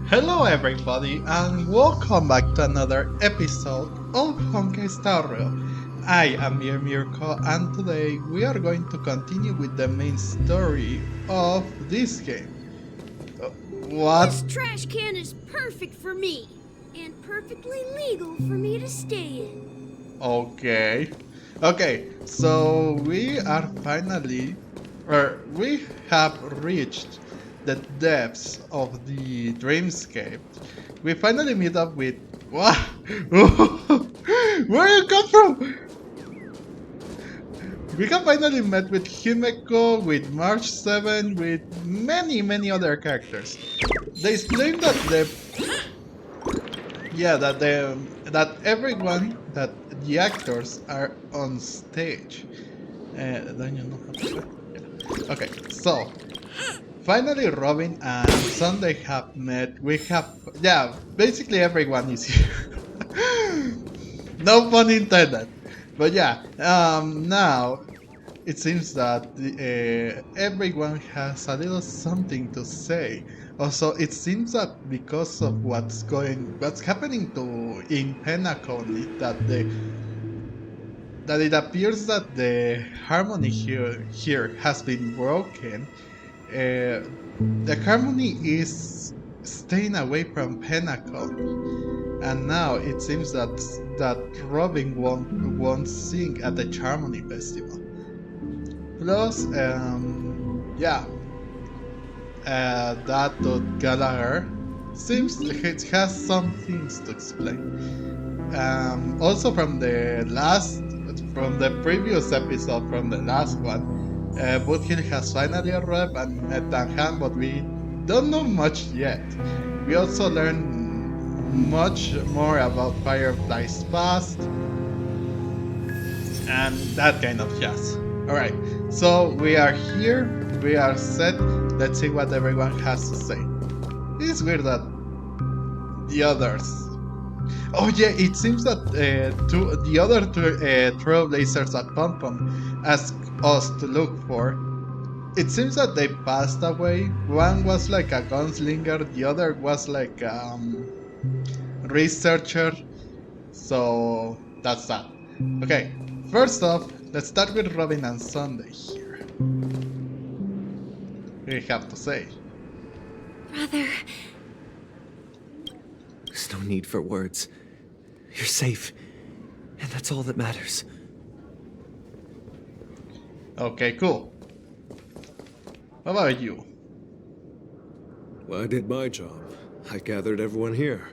Hello everybody and welcome back to another episode of Honkai Star Rail. I am Mirko and today we are going to continue with the main story of this game. What? This trash can is perfect for me, and perfectly legal for me to stay in. Okay. Okay, so we are finally, or we have reached the depths of the dreamscape. We finally meet up with what? Where you come from? We have finally met with Himeko, with March 7, with many other characters. They explain that that everyone, that the actors are on stage. Don't you know how to play? Yeah. Okay, so finally Robin and Sunday have met. We have, yeah, basically everyone is here. No pun intended. But yeah, now it seems that everyone has a little something to say. Also, it seems that because of what's happening to in Penacony, that it appears that the harmony here has been broken. The harmony is staying away from Penacony, and now it seems that Robin won't sing at the Harmony Festival. Plus, that Gallagher seems it has some things to explain. Also, from the previous episode, from the last one, Boothill has finally arrived and met Danhan, but we don't know much yet. We also learn much more about Firefly's past and that kind of jazz. Alright, so we are here, we are set, let's see what everyone has to say. It's weird that the others... Oh yeah, it seems that the other Trailblazers at Pom Pom asked us to look for. It seems that they passed away. One was like a gunslinger, the other was like researcher. So that's that. Okay, first off, let's start with Robin and Sunday here. What do you have to say? Brother. There's no need for words. You're safe, and that's all that matters. Okay, cool. What about you? Well, I did my job. I gathered everyone here.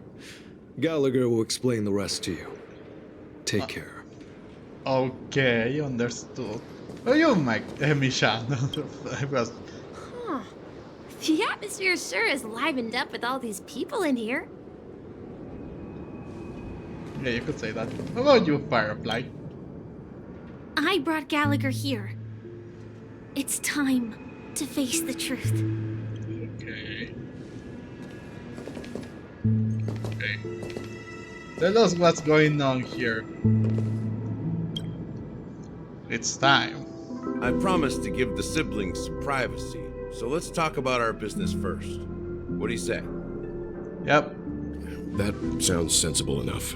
Gallagher will explain the rest to you. Take care. Okay, understood. Oh, you, Misha. I was... Huh. The atmosphere sure is livened up with all these people in here. Yeah, you could say that. What about you, Firefly? I brought Gallagher here. It's time to face the truth. Okay. Okay. Tell us what's going on here. It's time. I promised to give the siblings some privacy, so let's talk about our business first. What do you say? Yep. That sounds sensible enough.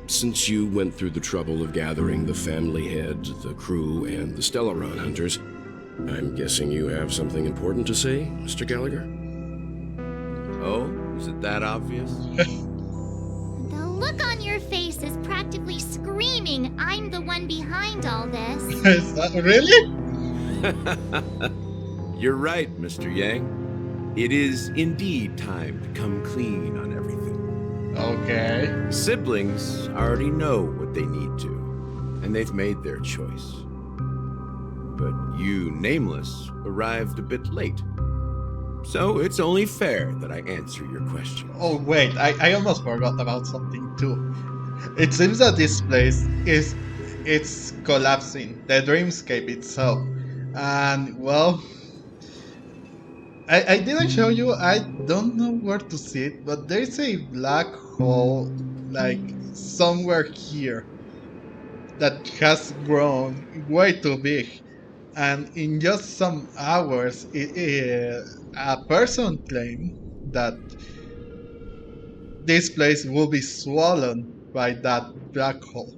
Since you went through the trouble of gathering the family head, the crew, and the Stellaron hunters, I'm guessing you have something important to say, Mr. Gallagher? Oh, is it that obvious? The look on your face is practically screaming, I'm the one behind all this. Is that really? You're right, Mr. Yang. It is indeed time to come clean on everything. Okay. Siblings already know what they need to, and they've made their choice. But you, Nameless, arrived a bit late. So it's only fair that I answer your question. Oh wait, I almost forgot about something too. It seems that this place it's collapsing, the dreamscape itself. And well, I didn't show you, I don't know where to see it, but there's a black hole like somewhere here that has grown way too big. And in just some hours, a person claimed that this place will be swollen by that black hole,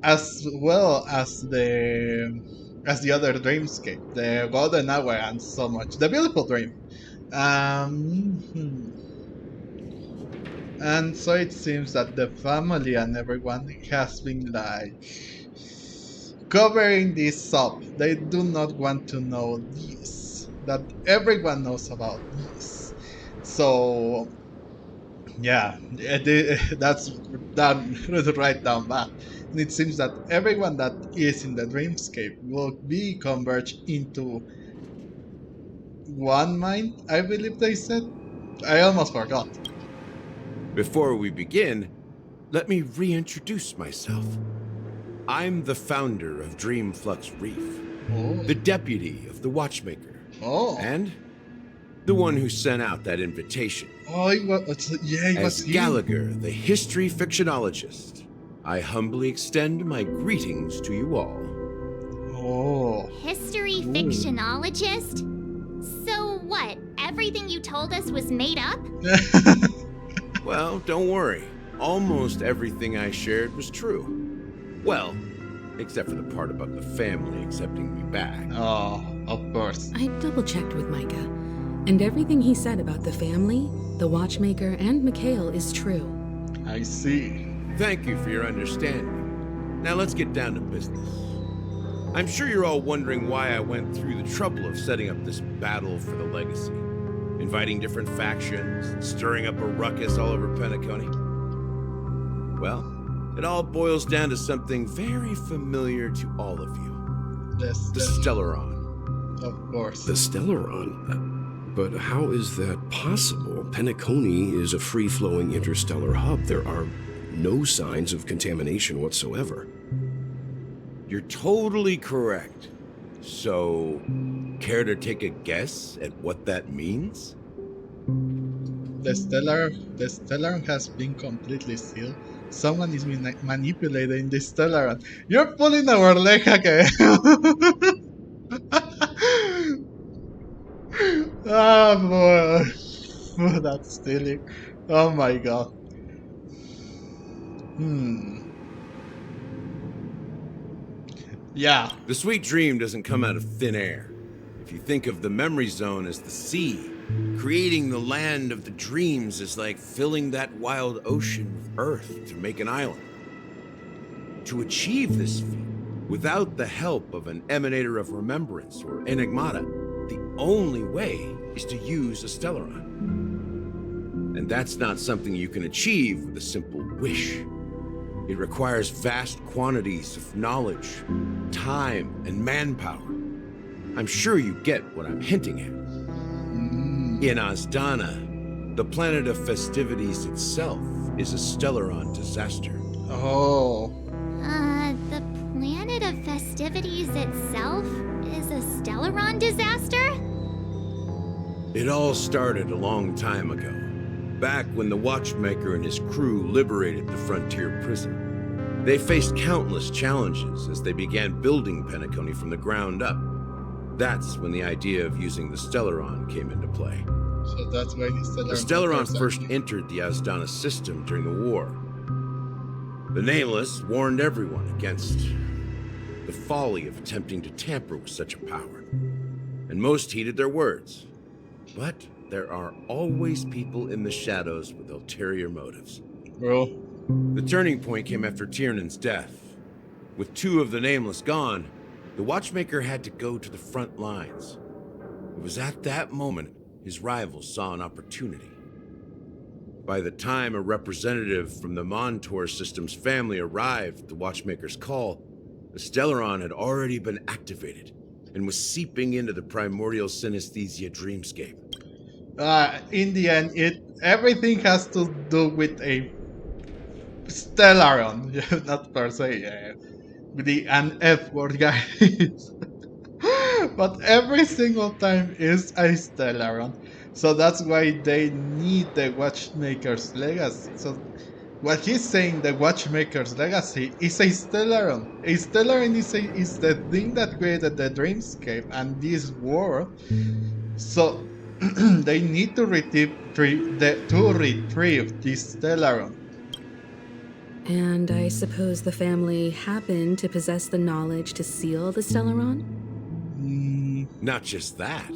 as well as the other dreamscape, the golden hour, and so much. The beautiful dream. And so it seems that the family and everyone has been like covering this up. They do not want to know this. That everyone knows about this. So yeah, that's done right down bad. And it seems that everyone that is in the dreamscape will be converged into one mind, I believe they said. I almost forgot. Before we begin, let me reintroduce myself. I'm the founder of Dreamflux Reef, the deputy of the Watchmaker, and the one who sent out that invitation. It was As him. Gallagher, the history fictionologist, I humbly extend my greetings to you all. History fictionologist? So what? Everything you told us was made up? Well, don't worry. Almost everything I shared was true. Well, except for the part about the family accepting me back. Oh, of course. I double-checked with Micah, and everything he said about the family, the Watchmaker, and Mikhail is true. I see. Thank you for your understanding. Now let's get down to business. I'm sure you're all wondering why I went through the trouble of setting up this battle for the legacy, inviting different factions, stirring up a ruckus all over Penacony. Well, it all boils down to something very familiar to all of you. The Stellaron. Of course. The Stellaron? But how is that possible? Penacony is a free-flowing interstellar hub. There are no signs of contamination whatsoever. You're totally correct. So, care to take a guess at what that means? The Stellaron has been completely sealed. Someone is manipulating the Stellaron. You're pulling our leg again. Oh boy. That's silly. Oh my god. Yeah. The sweet dream doesn't come out of thin air. If you think of the memory zone as the sea, creating the land of the dreams is like filling that wild ocean with earth to make an island. To achieve this feat, without the help of an emanator of remembrance or enigmata, the only way is to use a Stellaron. And that's not something you can achieve with a simple wish. It requires vast quantities of knowledge, time, and manpower. I'm sure you get what I'm hinting at. In Azdana, the planet of festivities itself is a Stellaron disaster. Oh. The planet of festivities itself is a Stellaron disaster? It all started a long time ago, back when the Watchmaker and his crew liberated the frontier prison. They faced countless challenges as they began building Penacony from the ground up. That's when the idea of using the Stellaron came into play. So that's why the Stellaron first entered the Azdana system during the war. The Nameless warned everyone against the folly of attempting to tamper with such a power, and most heeded their words. But there are always people in the shadows with ulterior motives. Bro. The turning point came after Tiernan's death. With two of the Nameless gone, the Watchmaker had to go to the front lines. It was at that moment his rivals saw an opportunity. By the time a representative from the Montour System's family arrived at the Watchmaker's call, the Stellaron had already been activated and was seeping into the primordial synesthesia dreamscape. In the end, everything has to do with a Stellaron, not per se an F word, guys. But every single time is a Stellaron. So that's why they need the Watchmaker's legacy. So what he's saying, the Watchmaker's legacy, is a Stellaron. A Stellaron is the thing that created the dreamscape and this world. So They need to retrieve the Stellaron. And I suppose the family happened to possess the knowledge to seal the Stellaron? Not just that.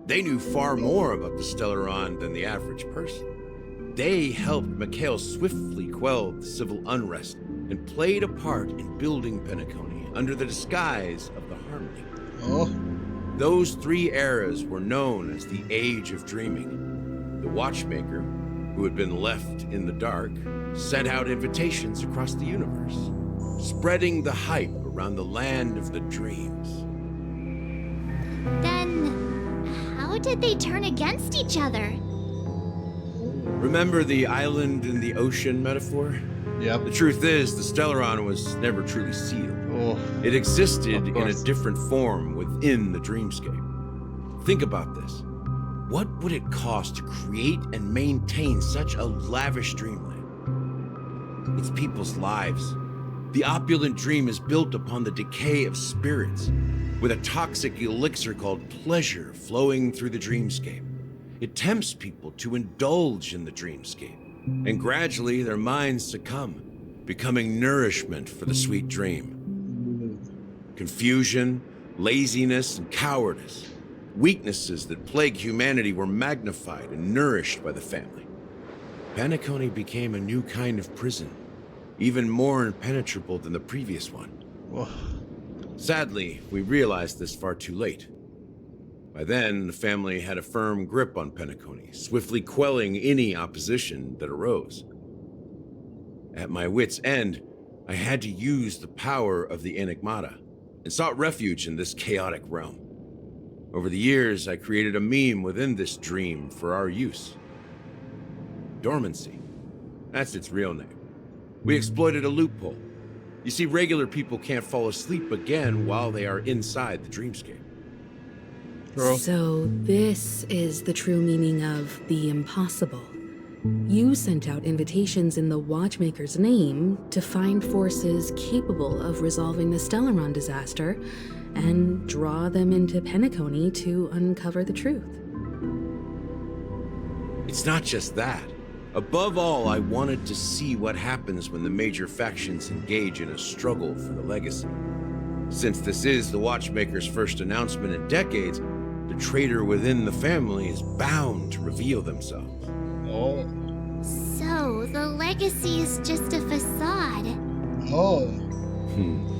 They knew far more about the Stellaron than the average person. They helped Mikhail swiftly quell the civil unrest and played a part in building Penacony under the disguise of the Harmony. Oh. Those 3 eras were known as the Age of Dreaming. The Watchmaker, who had been left in the dark, sent out invitations across the universe, spreading the hype around the land of the dreams. Then, how did they turn against each other? Remember the island in the ocean metaphor? Yep. The truth is, the Stellaron was never truly sealed. Oh. It existed in a course. different form within the dreamscape. Think about this. What would it cost to create and maintain such a lavish dreamland? It's people's lives. The opulent dream is built upon the decay of spirits, with a toxic elixir called pleasure flowing through the dreamscape. It tempts people to indulge in the dreamscape, and gradually their minds succumb, becoming nourishment for the sweet dream. Confusion, laziness, and cowardice, weaknesses that plague humanity, were magnified and nourished by the family. Penacony became a new kind of prison, even more impenetrable than the previous one. Oh. Sadly, we realized this far too late. By then, the family had a firm grip on Penacony, swiftly quelling any opposition that arose. At my wit's end, I had to use the power of the Enigmata, and sought refuge in this chaotic realm. Over the years, I created a meme within this dream for our use. Dormancy. That's its real name. We exploited a loophole. You see, regular people can't fall asleep again while they are inside the dreamscape. Bro. So this is the true meaning of the impossible. You sent out invitations in the Watchmaker's name to find forces capable of resolving the Stellaron disaster and draw them into Penacony to uncover the truth. It's not just that. Above all, I wanted to see what happens when the major factions engage in a struggle for the legacy. Since this is the Watchmaker's first announcement in decades, the traitor within the family is bound to reveal themselves. Oh. So, the legacy is just a facade. Oh.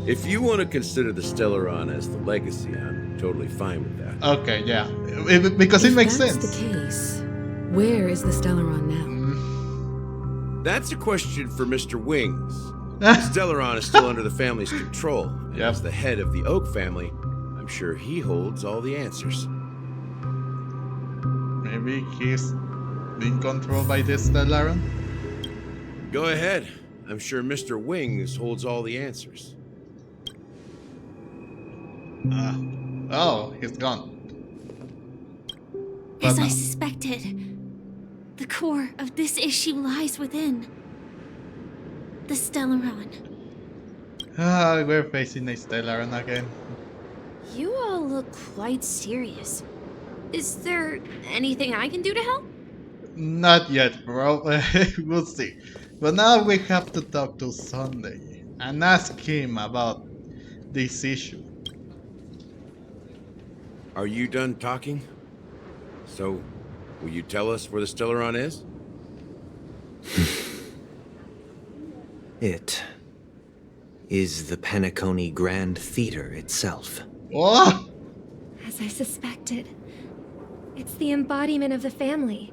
If you want to consider the Stellaron as the legacy, I'm totally fine with that. Okay, yeah. Because it makes If sense. that's the case, where is the Stellaron now? That's a question for Mr. Wings. The Stellaron is still under the family's control, and Yep. as the head of the Oak family, I'm sure he holds all the answers. Maybe he's being controlled by the Stellaron? Go ahead. I'm sure Mr. Wings holds all the answers. Oh, he's gone. As But I no. suspected, the core of this issue lies within the Stellaron. We're facing a Stellaron again. You all look quite serious. Is there anything I can do to help? Not yet, bro. We'll see. But now we have to talk to Sunday and ask him about this issue. Are you done talking? So, will you tell us where the Stellaron is? It is the Penacony Grand Theater itself. What? As I suspected, it's the embodiment of the family.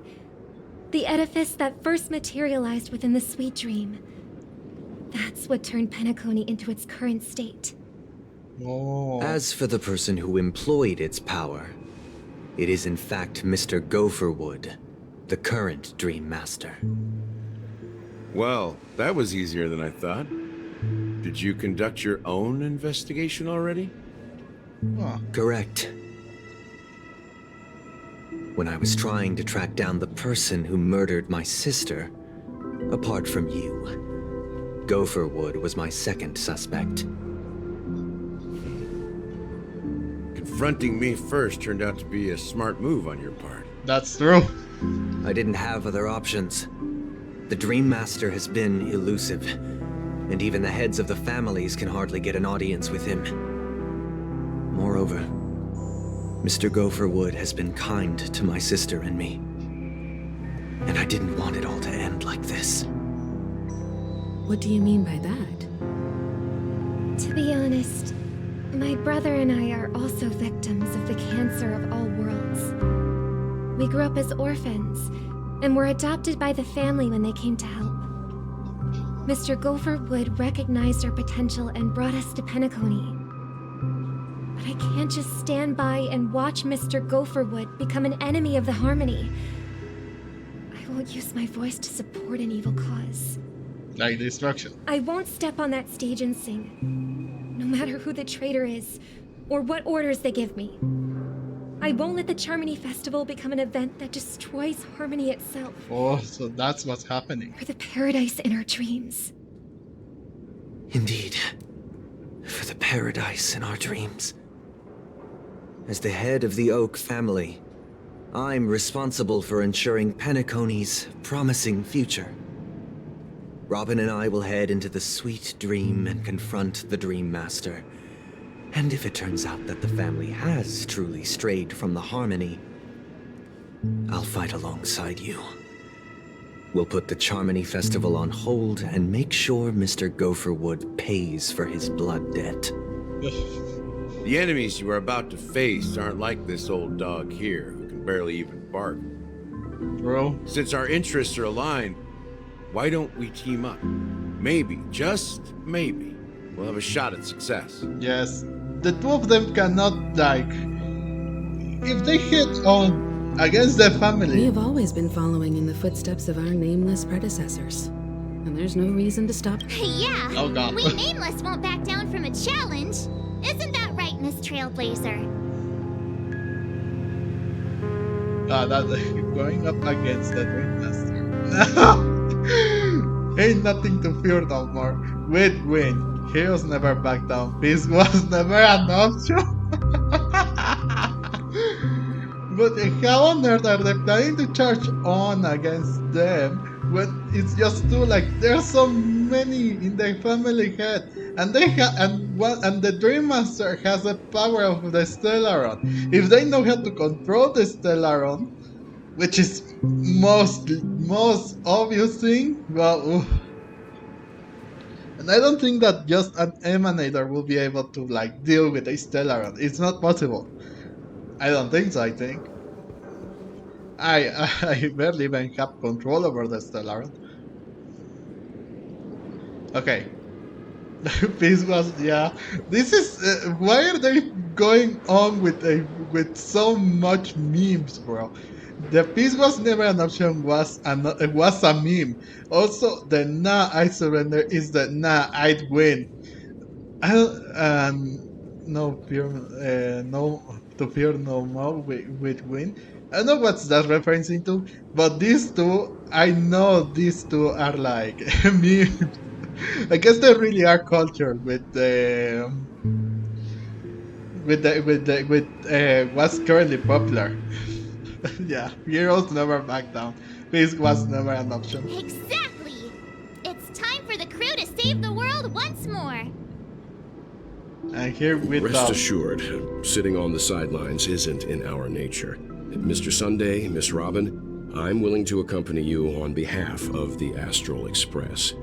The edifice that first materialized within the sweet dream. That's what turned Penacony into its current state. Oh. As for the person who employed its power, it is in fact Mr. Gopherwood, the current Dream Master. Well, that was easier than I thought. Did you conduct your own investigation already? Oh. Correct. When I was trying to track down the person who murdered my sister, apart from you, Gopherwood was my second suspect. Confronting me first turned out to be a smart move on your part. That's true. I didn't have other options. The Dream Master has been elusive, and even the heads of the families can hardly get an audience with him. Moreover, Mr. Gopherwood has been kind to my sister and me, and I didn't want it all to end like this. What do you mean by that? To be honest, my brother and I are also victims of the cancer of all worlds. We grew up as orphans, and were adopted by the family when they came to help. Mr. Gopherwood recognized our potential and brought us to Penacony. But I can't just stand by and watch Mr. Gopherwood become an enemy of the Harmony. I won't use my voice to support an evil cause. Like destruction. I won't step on that stage and sing, no matter who the traitor is, or what orders they give me. I won't let the Charmony Festival become an event that destroys Harmony itself. Oh, so that's what's happening. Or the paradise in our dreams. Indeed. For the paradise in our dreams. As the head of the Oak family, I'm responsible for ensuring Penacony's promising future. Robin and I will head into the sweet dream and confront the Dream Master. And if it turns out that the family has truly strayed from the Harmony, I'll fight alongside you. We'll put the Charmony Festival on hold and make sure Mr. Gopherwood pays for his blood debt. The enemies you are about to face aren't like this old dog here, who can barely even bark. Bro. Since our interests are aligned, why don't we team up? Maybe, just maybe, we'll have a shot at success. Yes. The two of them cannot, like... If they hit on against their We family... have always been following in the footsteps of our nameless predecessors. And there's no reason to stop. Yeah, Oh god. we Nameless won't back down from a challenge. Isn't that right, Miss Trailblazer? That going up against the Dream Master. Ain't nothing to fear no more. We'd win. Heroes never back down. Peace was never an option. But how on earth are they planning to charge on against them when it's just two? Like there's so many in their family head, and they and the Dream Master has the power of the Stellaron. If they know how to control the Stellaron, which is most obvious thing, well. Oof. And I don't think that just an emanator will be able to like deal with a Stellaron. It's not possible. I don't think so. I think I barely even have control over the Stellaron. Okay. This was, yeah. This is why are they going on with so much memes, bro? The peace was never an option was a meme. Also, the nah I surrender is the nah I'd win. No fear, no to fear no more with win. I don't know what's that referencing to, but these two, I know these two are like memes. I guess they really are cultured with what's currently popular. Yeah, heroes never back down. Peace was never an option. Exactly! It's time for the crew to save the world once more! And here with Rest assured, sitting on the sidelines isn't in our nature. Mr. Sunday, Miss Robin, I'm willing to accompany you on behalf of the Astral Express.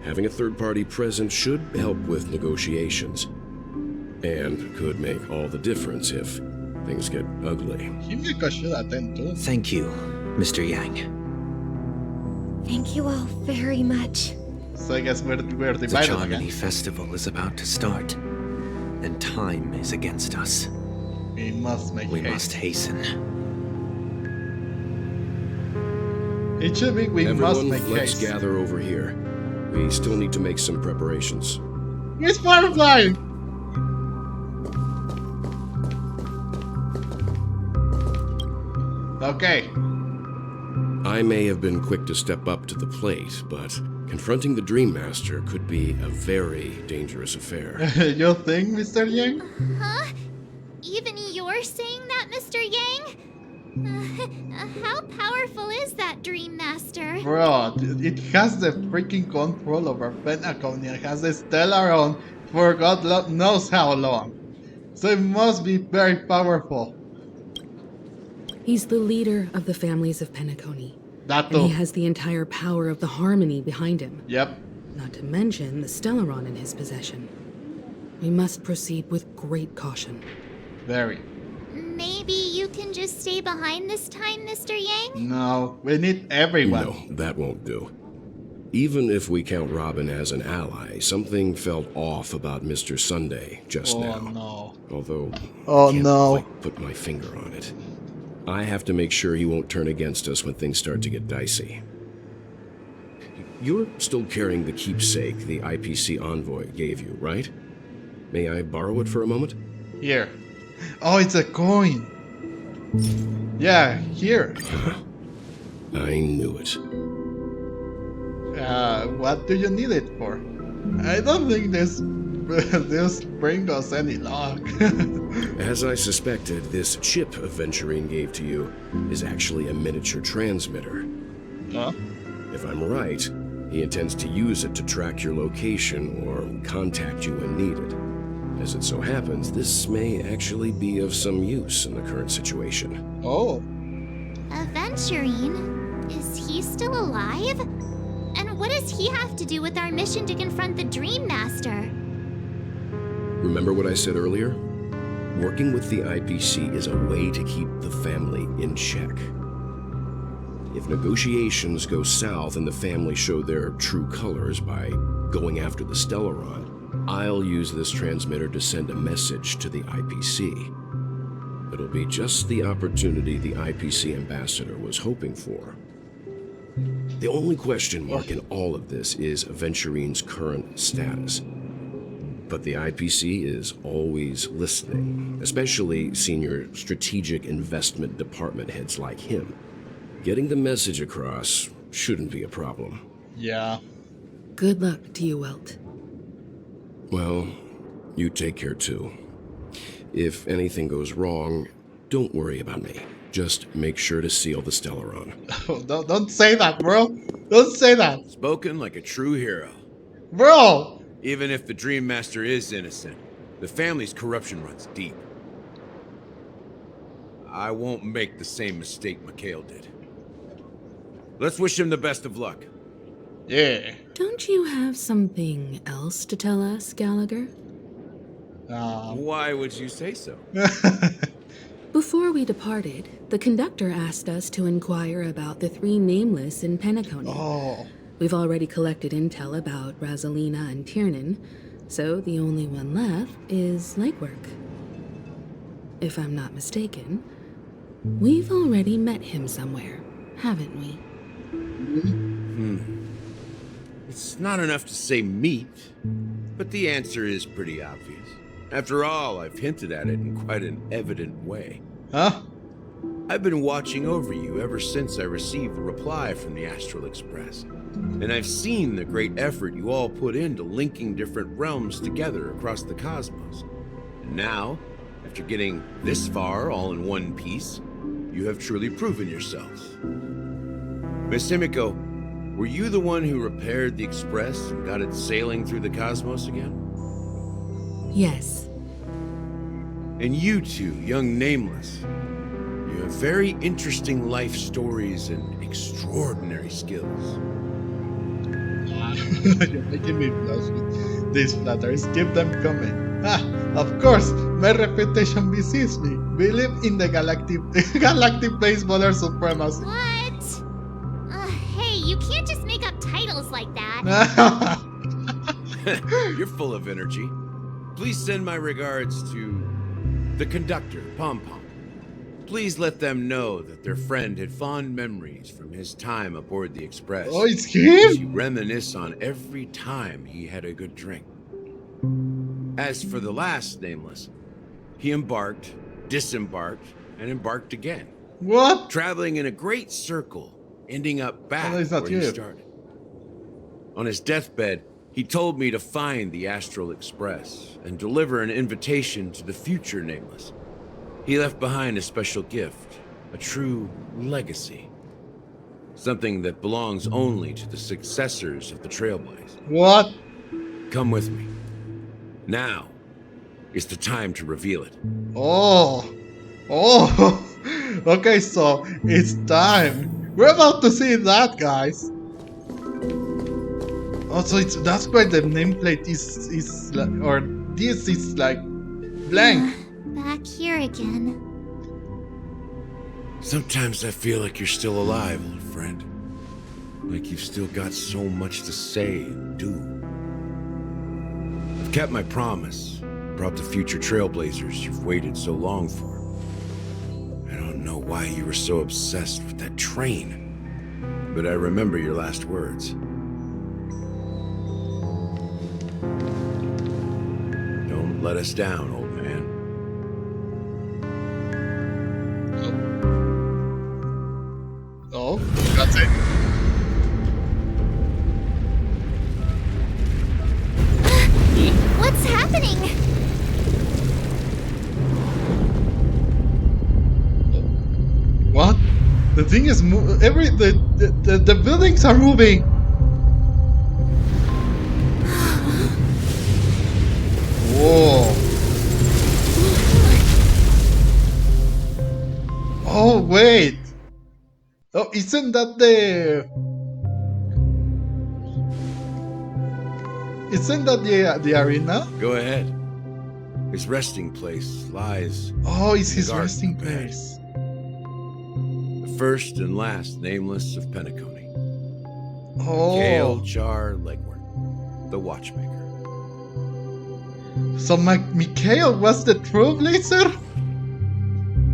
Having a third party present should help with negotiations, and could make all the difference if things get ugly. Himiko should attend too. Thank you, Mr. Yang. Thank you all very much. So I guess we're The divided Charmony again. Festival is about to start, and time is against us. We must make We haste. must hasten. It should be we must Everyone, make let's haste. gather over here. We still need to make some preparations. Miss Butterfly! Okay. I may have been quick to step up to the plate, but confronting the Dream Master could be a very dangerous affair. You think, Mr. Yang? Huh? Even you're saying that, Mr. Yang? How powerful is that Dream Master? Bro, it has the freaking control over Penacony and has the Stellaron for knows how long. So it must be very powerful. He's the leader of the families of Penacony. That And too. he has the entire power of the Harmony behind him. Yep. Not to mention the Stellaron in his possession. We must proceed with great caution. Very. Maybe you can just stay behind this time, Mr. Yang? No, we need everyone. No, that won't do. Even if we count Robin as an ally, something felt off about Mr. Sunday just Oh now. no. Although Oh, I can't no. quite put my finger on it. I have to make sure he won't turn against us when things start to get dicey. You're still carrying the keepsake the IPC envoy gave you, right? May I borrow it for a moment? Here. Oh, it's a coin. Yeah, here. I knew it. What do you need it for? I don't think this brings us any luck. As I suspected, this chip Aventurine gave to you is actually a miniature transmitter. Huh? If I'm right, he intends to use it to track your location or contact you when needed. As it so happens, this may actually be of some use in the current situation. Oh. Aventurine? Is he still alive? And what does he have to do with our mission to confront the Dream Master? Remember what I said earlier? Working with the IPC is a way to keep the family in check. If negotiations go south and the family show their true colors by going after the Stellaron, I'll use this transmitter to send a message to the IPC. It'll be just the opportunity the IPC ambassador was hoping for. The only question mark in all of this is Aventurine's current status. But the IPC is always listening, especially senior strategic investment department heads like him. Getting the message across shouldn't be a problem. Yeah. Good luck to you, Welt. Well, you take care too. If anything goes wrong, don't worry about me. Just make sure to seal the Stellaron. Don't say that, bro. Don't say that. Spoken like a true hero. Bro! Even if the Dream Master is innocent, the family's corruption runs deep. I won't make the same mistake Mikhail did. Let's wish him the best of luck. Yeah. Don't you have something else to tell us, Gallagher? Why would you say so? Before we departed, the conductor asked us to inquire about the three nameless in Penacony. Oh. We've already collected intel about Rosalina and Tiernan, so the only one left is legwork. If I'm not mistaken, we've already met him somewhere, haven't we? It's not enough to say meet, but the answer is pretty obvious. After all, I've hinted at it in quite an evident way. Huh? I've been watching over you ever since I received a reply from the Astral Express. And I've seen the great effort you all put into linking different realms together across the cosmos. And now, after getting this far all in one piece, you have truly proven yourselves. Miss Himiko, were you the one who repaired the Express and got it sailing through the cosmos again? Yes. And you two, young Nameless, you have very interesting life stories and extraordinary skills. You're making me blush with these flatteries. Keep them coming. Ah, of course, my reputation precedes me. We live in the galactic baseballer supremacy. What? Hey, you can't just make up titles like that. You're full of energy. Please send my regards to the conductor, Pom Pom. Please let them know that their friend had fond memories from his time aboard the Express. Oh, it's him? You reminisce on every time he had a good drink. As for the last Nameless, he embarked, disembarked, and embarked again. What? Traveling in a great circle, ending up back Oh, it's not where he you. started. On his deathbed, he told me to find the Astral Express and deliver an invitation to the future Nameless. He left behind a special gift, A true legacy. Something that belongs only to the successors of the Trailblazers. What? Come with me. Now is the time to reveal it. Oh. Oh. Okay, so it's time. We're about to see that, guys. Also, that's why the nameplate is like, or this is like blank. Back here again. Sometimes I feel like you're still alive, old friend. Like you've still got so much to say and do. I've kept my promise. Brought the future Trailblazers you've waited so long for. I don't know why you were so obsessed with that train. But I remember your last words. Don't let us down, old man. Oh, that's it. What's happening? What? The thing is the buildings are moving. Whoa. Oh wait. Oh, isn't that the arena? Go ahead. His resting place lies. Oh, it's in the his garden resting up ahead. place. The first and last nameless of Penacony. Oh. Gale Jar Legworth, the Watchmaker. So Mikhail was the Trailblazer?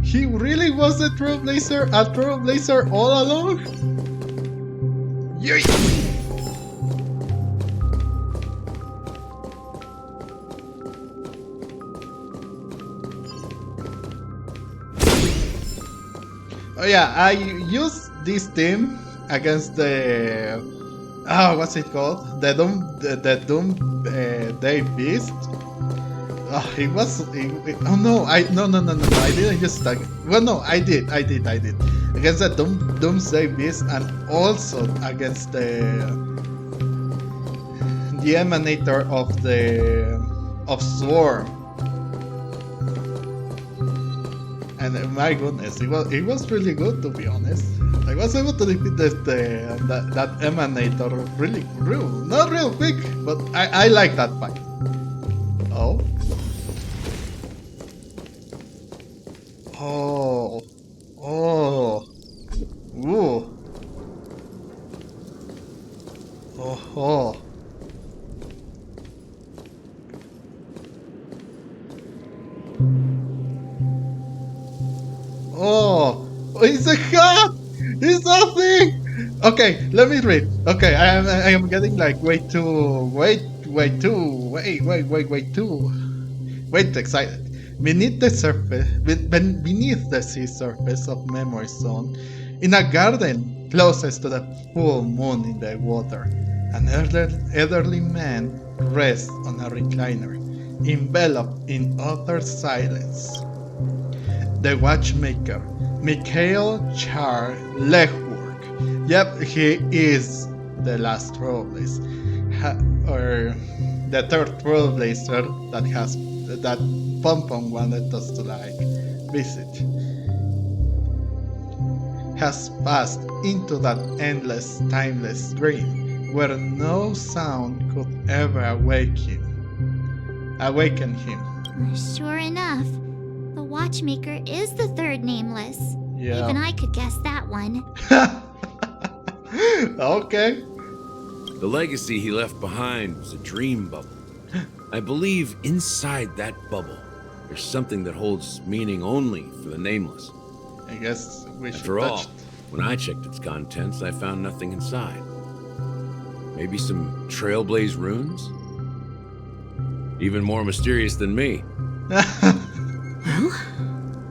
He really was a Trailblazer all along? Yay! Oh yeah, I used this team against the what's it called? The Doom Day Beast. Oh, it was. Oh no! I didn't use that. Well, no, I did. Against the Doomsday Beast and also against the emanator of Swarm. And my goodness, it was really good, to be honest. I was able to defeat that emanator not real quick, but I like that fight. Oh. Oh. Oh. Ooh. Oh. Oh, it's a hat! It's nothing! Okay, let me read. Okay, I am getting like way too excited. Beneath the sea surface of Memory Zone, in a garden closest to the full moon in the water, an elderly man rests on a recliner, enveloped in utter silence. The Watchmaker, Mikhail Char Legworth. Yep, he is the last Trailblazer, or the third Trailblazer that Pompon wanted us to visit. Has passed into that endless, timeless dream where no sound could ever awaken him. Sure enough. The Watchmaker is the third nameless. Yeah. Even I could guess that one. Okay. The legacy he left behind was a dream bubble. I believe inside that bubble, there's something that holds meaning only for the nameless. I guess we should After all, touch it. when I checked its contents, I found nothing inside. Maybe some Trailblaze runes? Even more mysterious than me. Well,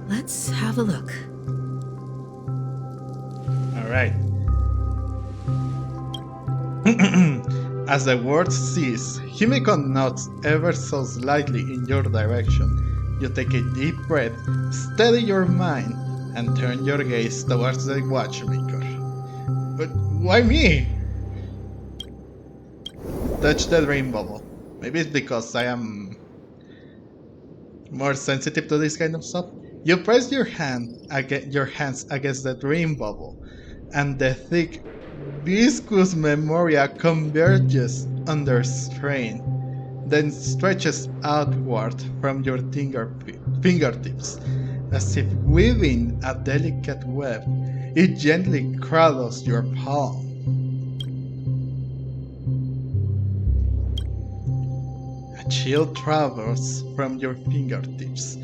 let's have a look. Alright. As the words cease, Himiko nods ever so slightly in your direction. You take a deep breath, steady your mind, and turn your gaze towards the Watchmaker. But why me? Touch the dream bubble. Maybe it's because I am more sensitive to this kind of stuff. You press your hands against the dream bubble, and the thick, viscous memoria converges under strain, then stretches outward from your fingertips, as if weaving a delicate web. It gently cradles your palm. A chill travels from your fingertips,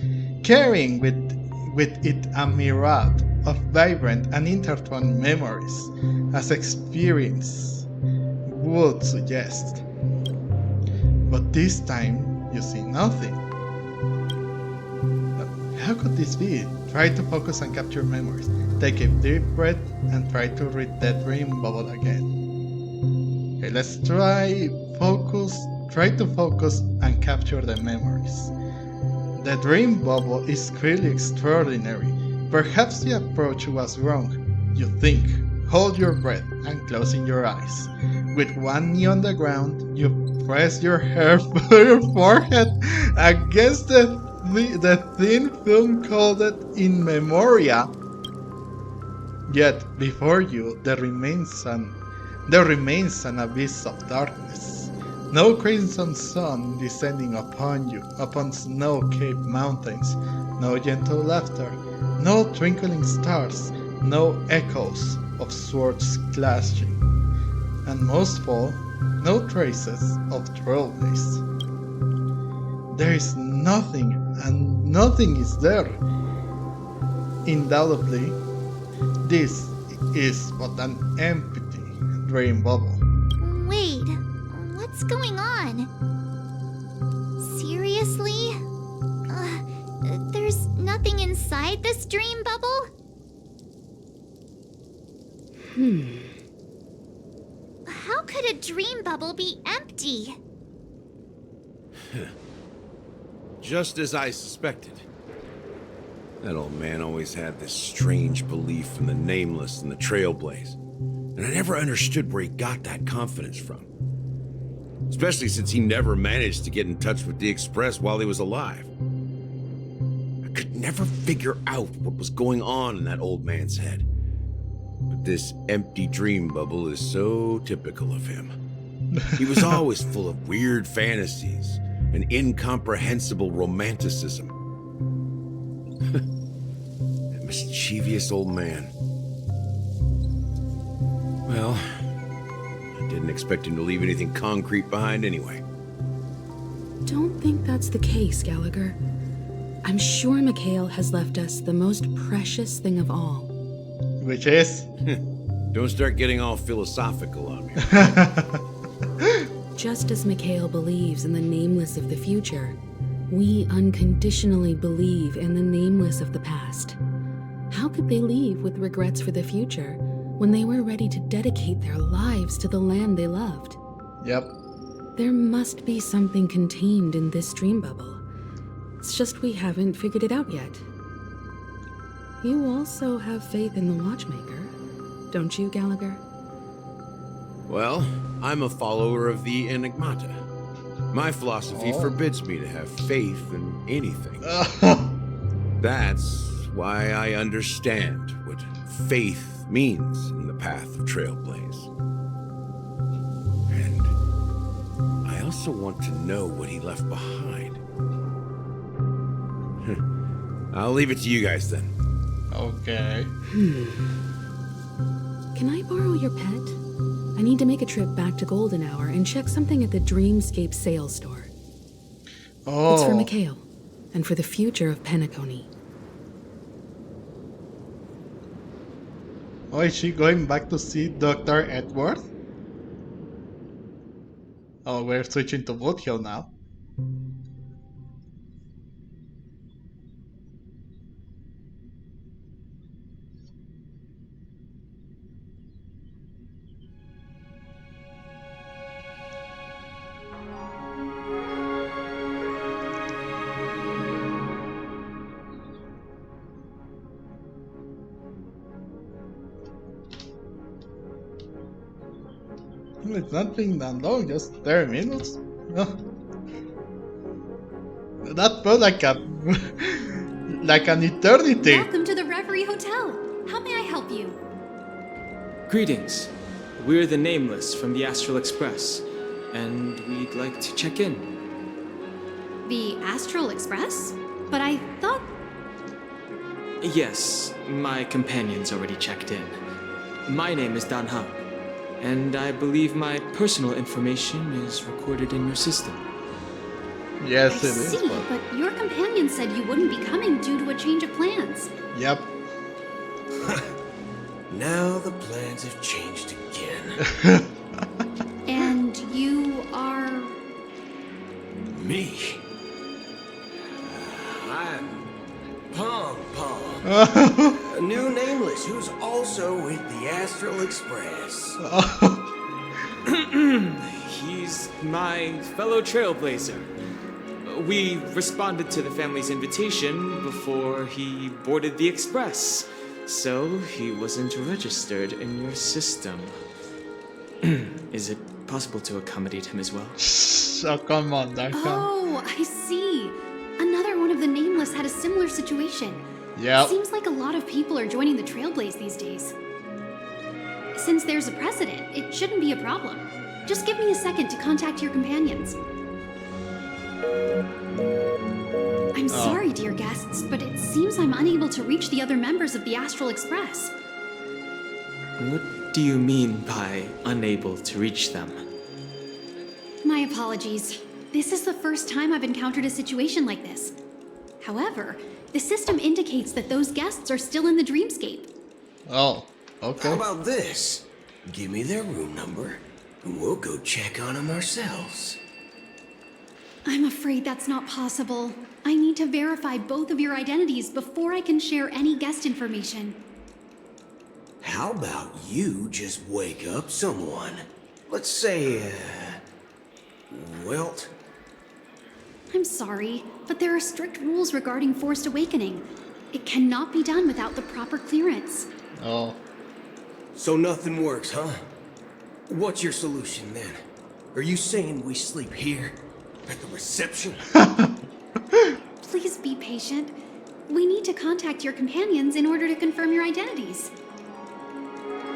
carrying with it a myriad of vibrant and intertwined memories, as experience would suggest. But this time, you see nothing. How could this be? Try to focus and capture memories. Take a deep breath and try to read the dream bubble again. Okay, let's try to focus and capture the memories. The dream bubble is clearly extraordinary. Perhaps the approach was wrong. You think, hold your breath and closing your eyes. With one knee on the ground, you press your forehead against the thin film coated in memoria. Yet before you there remains an abyss of darkness. No crimson sun descending upon you, upon snow-capped mountains, no gentle laughter, no twinkling stars, no echoes of swords clashing, and most of all, no traces of Trailblazers. There is nothing, and nothing is there. Undoubtedly, this is but an empty dream bubble. Wait, what's going on? Seriously? There's nothing inside this dream bubble? How could a dream bubble be empty? Just as I suspected. That old man always had this strange belief in the nameless and the Trailblazers, and I never understood where he got that confidence from. Especially since he never managed to get in touch with the Express while he was alive. I could never figure out what was going on in that old man's head. But this empty dream bubble is so typical of him. He was always full of weird fantasies and incomprehensible romanticism. That mischievous old man. Well, I didn't expect him to leave anything concrete behind anyway. Don't think that's the case, Gallagher. I'm sure Mikhail has left us the most precious thing of all. Which is? Don't start getting all philosophical on me. Just as Mikhail believes in the nameless of the future, we unconditionally believe in the nameless of the past. How could they leave with regrets for the future when they were ready to dedicate their lives to the land they loved? Yep. There must be something contained in this dream bubble. It's just we haven't figured it out yet. You also have faith in the Watchmaker, don't you, Gallagher? Well, I'm a follower of the Enigmata. My philosophy forbids me to have faith in anything. That's why I understand what faith means in the path of Trailblazers. And I also want to know what he left behind. I'll leave it to you guys then. Okay. Can I borrow your pet? I need to make a trip back to Golden Hour and check something at the Dreamscape sales store. Oh. It's for Mikhail, and for the future of Penacony. Oh, is she going back to see Dr. Edward? Oh, we're switching to Woodhill now. It's not been that long, just 30 minutes. That felt like a like an eternity. Welcome to the Reverie Hotel. How may I help you? Greetings. We're the Nameless from the Astral Express, and we'd like to check in. The Astral Express? But I thought... Yes, my companion's already checked in. My name is Dan Hao, and I believe my personal information is recorded in your system. Yes, I it is. see, but your companion said you wouldn't be coming due to a change of plans. Yep. Now the plans have changed again. And you are... Me? I'm Pom Pom. A new Nameless who's also with the Astral Express. He's my fellow Trailblazer. We responded to the family's invitation before he boarded the express, so he wasn't registered in your system. Is it possible to accommodate him as well? Oh, come on, Dark. Oh, I see. Another one of the Nameless had a similar situation. Yep. Seems like a lot of people are joining the Trailblaze these days. Since there's a precedent, it shouldn't be a problem. Just give me a second to contact your companions. I'm sorry, dear guests, but it seems I'm unable to reach the other members of the Astral Express. What do you mean by unable to reach them? My apologies. This is the first time I've encountered a situation like this. However, the system indicates that those guests are still in the dreamscape. Oh, okay. How about this? Give me their room number, and we'll go check on them ourselves. I'm afraid that's not possible. I need to verify both of your identities before I can share any guest information. How about you just wake up someone? Let's say, Wilt? I'm sorry, but there are strict rules regarding forced awakening. It cannot be done without the proper clearance. Oh. So nothing works, huh? What's your solution then? Are you saying we sleep here? At the reception? Please be patient. We need to contact your companions in order to confirm your identities.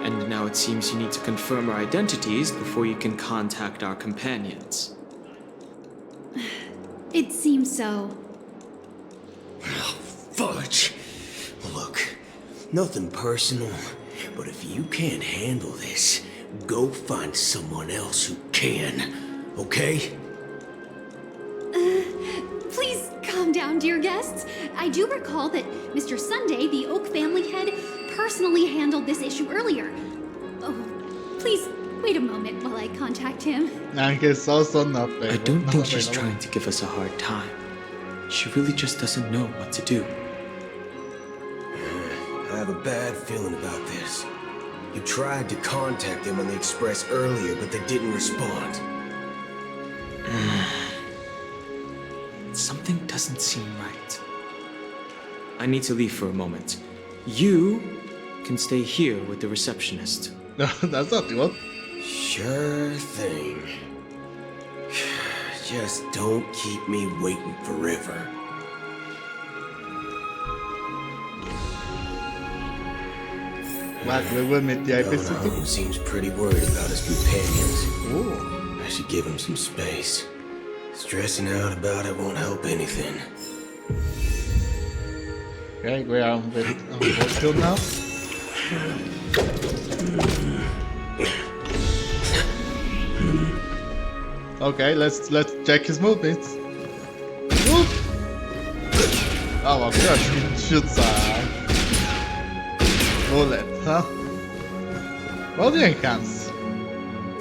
And now it seems you need to confirm our identities before you can contact our companions. It seems so. Oh, fudge. Look, nothing personal, but if you can't handle this, go find someone else who can, okay? Please calm down, dear guests. I do recall that Mr. Sunday, the Oak family head, personally handled this issue earlier. Oh, please wait a moment while I contact him. And he's also not available. I don't think she's trying to give us a hard time. She really just doesn't know what to do. I have a bad feeling about this. You tried to contact them on the Express earlier, but they didn't respond. Something doesn't seem right. I need to leave for a moment. You can stay here with the receptionist. No, that's not good. Sure thing. Just don't keep me waiting forever. What, we will meet the IPCT? Donahue seems pretty worried about his companions. Ooh. I should give him some space. Stressing out about it won't help anything. Okay, we are on Woodfield now. Okay, let's check his movements. Whoop. Oh, of course, he shoots a bullet, huh? Loading hands.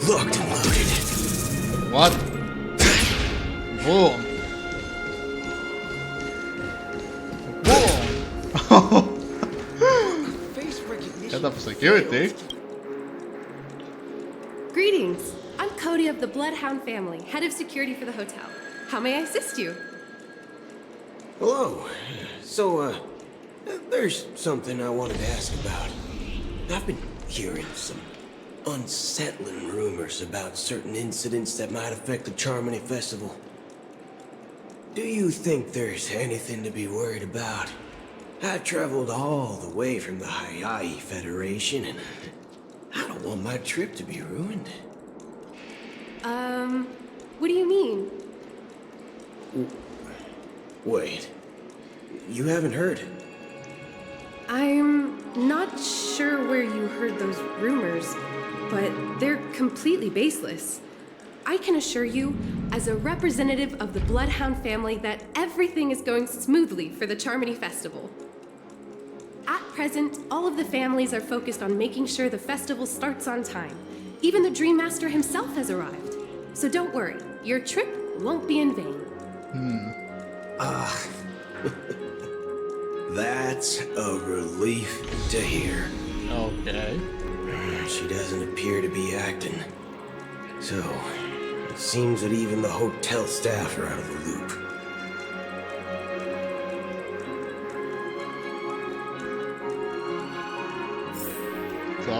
Locked and loaded. What? Boom. Boom. Head of security. Greetings. I'm Cody of the Bloodhound family, head of security for the hotel. How may I assist you? Hello. So, there's something I wanted to ask about. I've been hearing some unsettling rumors about certain incidents that might affect the Charmony Festival. Do you think there's anything to be worried about? I traveled all the way from the Hawaii Federation, and I don't want my trip to be ruined. What do you mean? Wait, you haven't heard? I'm not sure where you heard those rumors, but they're completely baseless. I can assure you, as a representative of the Bloodhound family, that everything is going smoothly for the Charmony Festival. At present, all of the families are focused on making sure the festival starts on time. Even the Dream Master himself has arrived. So don't worry, your trip won't be in vain. That's a relief to hear. Okay. She doesn't appear to be acting. So, it seems that even the hotel staff are out of the loop. So,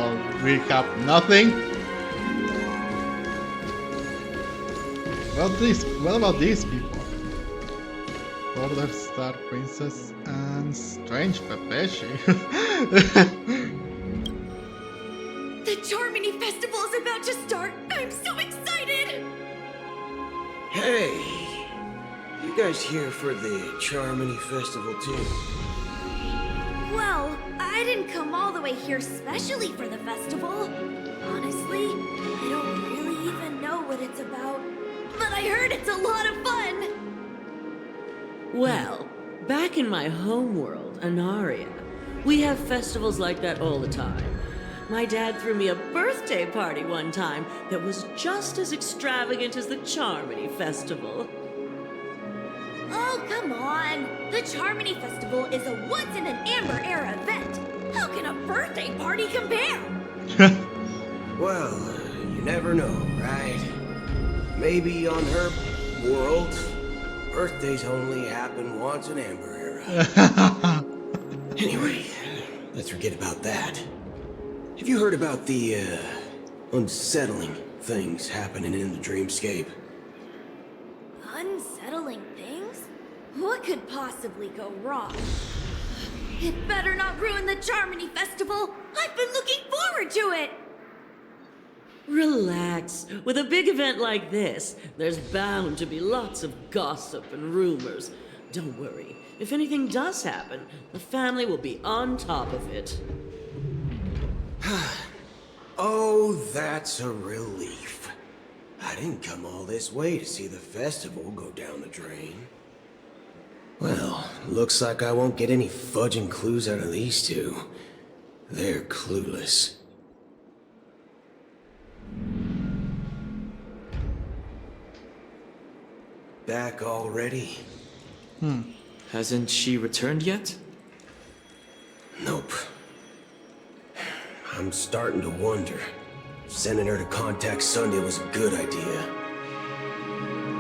recap nothing. What about these people? Border Star Princess and Strange Pepeshi. The Charmony Festival is about to start! I'm so excited! Hey! You guys here for the Charmony Festival too? Well, I didn't come all the way here specially for the festival. Honestly, I don't really even know what it's about. But I heard it's a lot of fun! Well, back in my homeworld, Anaria, we have festivals like that all the time. My dad threw me a birthday party one time that was just as extravagant as the Charmony Festival. Oh, come on! The Charmony Festival is a once-in-an-Amber-era event! How can a birthday party compare? Well, you never know, right? Maybe on her world, birthdays only happen once in Amber Era. Anyway, let's forget about that. Have you heard about the, unsettling things happening in the dreamscape? Unsettling things? What could possibly go wrong? It better not ruin the Charmony Festival! I've been looking forward to it! Relax. With a big event like this, there's bound to be lots of gossip and rumors. Don't worry. If anything does happen, the family will be on top of it. Oh, that's a relief. I didn't come all this way to see the festival go down the drain. Well, looks like I won't get any fudging clues out of these two. They're clueless. Back already? Hasn't she returned yet? Nope. I'm starting to wonder if sending her to contact Sunday was a good idea.